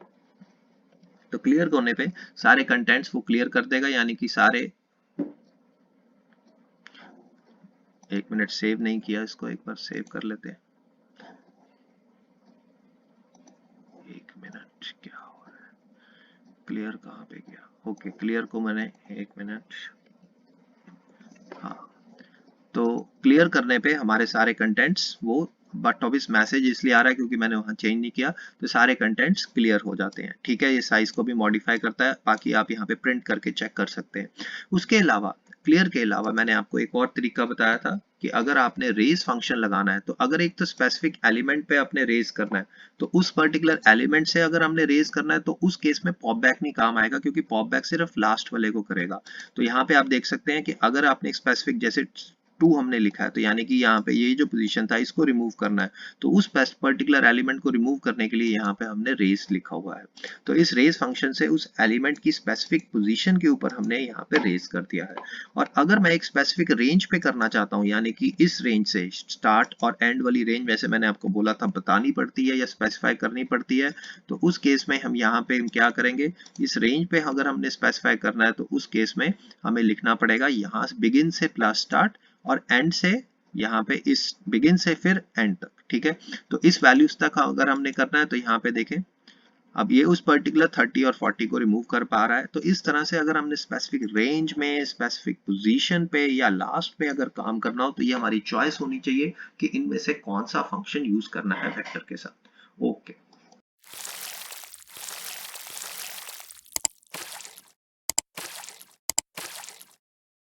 तो क्लियर होने पे सारे कंटेंट्स वो क्लियर कर देगा, यानी कि सारे, एक मिनट, सेव नहीं किया इसको, एक बार सेव कर लेते हैं। एक मिनट, क्या हो रहा है, क्लियर कहाँ पे गया? ओके, क्लियर को मैंने, एक मिनट, हाँ, तो क्लियर करने पे हमारे सारे कंटेंट्स वो, बट ऑब्वियस मैसेज इसलिए आ रहा है क्योंकि मैंने वहां चेंज नहीं किया, तो सारे कंटेंट्स क्लियर हो जाते हैं। ठीक है, ये साइज को भी मॉडिफाई करता है, बाकी आप यहाँ पे प्रिंट करके चेक कर सकते हैं। उसके अलावा, क्लियर के अलावा मैंने आपको एक और तरीका बताया था कि अगर आपने रेज फंक्शन लगाना है, तो अगर एक तो स्पेसिफिक एलिमेंट पे आपने रेज करना है, तो उस पर्टिकुलर एलिमेंट से अगर हमने रेज करना है, तो उस केस में पॉप बैक नहीं काम आएगा, क्योंकि पॉप बैक सिर्फ लास्ट वाले को करेगा। तो यहाँ पे आप देख सकते हैं कि अगर आपने एक स्पेसिफिक, जैसे 2 हमने लिखा है, तो यानी कि यहाँ पे ये जो पोजीशन था इसको रिमूव करना है, तो उस पर्टिकुलर एलिमेंट को रिमूव करने के लिए यहाँ पे हमने रेज लिखा हुआ है। तो इस रेज फंक्शन से उस एलिमेंट की स्पेसिफिक पोजीशन के ऊपर हमने यहाँ पे रेज कर दिया है। और अगर मैं एक स्पेसिफिक रेंज पे करना चाहता हूँ, यानी कि इस रेंज से स्टार्ट और एंड वाली रेंज, वैसे मैंने आपको बोला था बतानी पड़ती है या स्पेसिफाई करनी पड़ती है, तो उस केस में हम यहाँ पे क्या करेंगे, इस रेंज पे अगर हमने स्पेसिफाई करना है, तो उस केस में हमें लिखना पड़ेगा यहाँ बिगिन से प्लस स्टार्ट, और एंड से यहाँ पे इस बिगिन से फिर एंड तक। ठीक है, तो इस वैल्यूज तक अगर हमने करना है, तो यहाँ पे देखें, अब ये उस पर्टिकुलर 30 और 40 को रिमूव कर पा रहा है। तो इस तरह से अगर हमने स्पेसिफिक रेंज में, स्पेसिफिक पोजीशन पे या लास्ट पे अगर काम करना हो, तो ये हमारी चॉइस होनी चाहिए कि इनमें से कौन सा फंक्शन यूज करना है वेक्टर के साथ। ओके।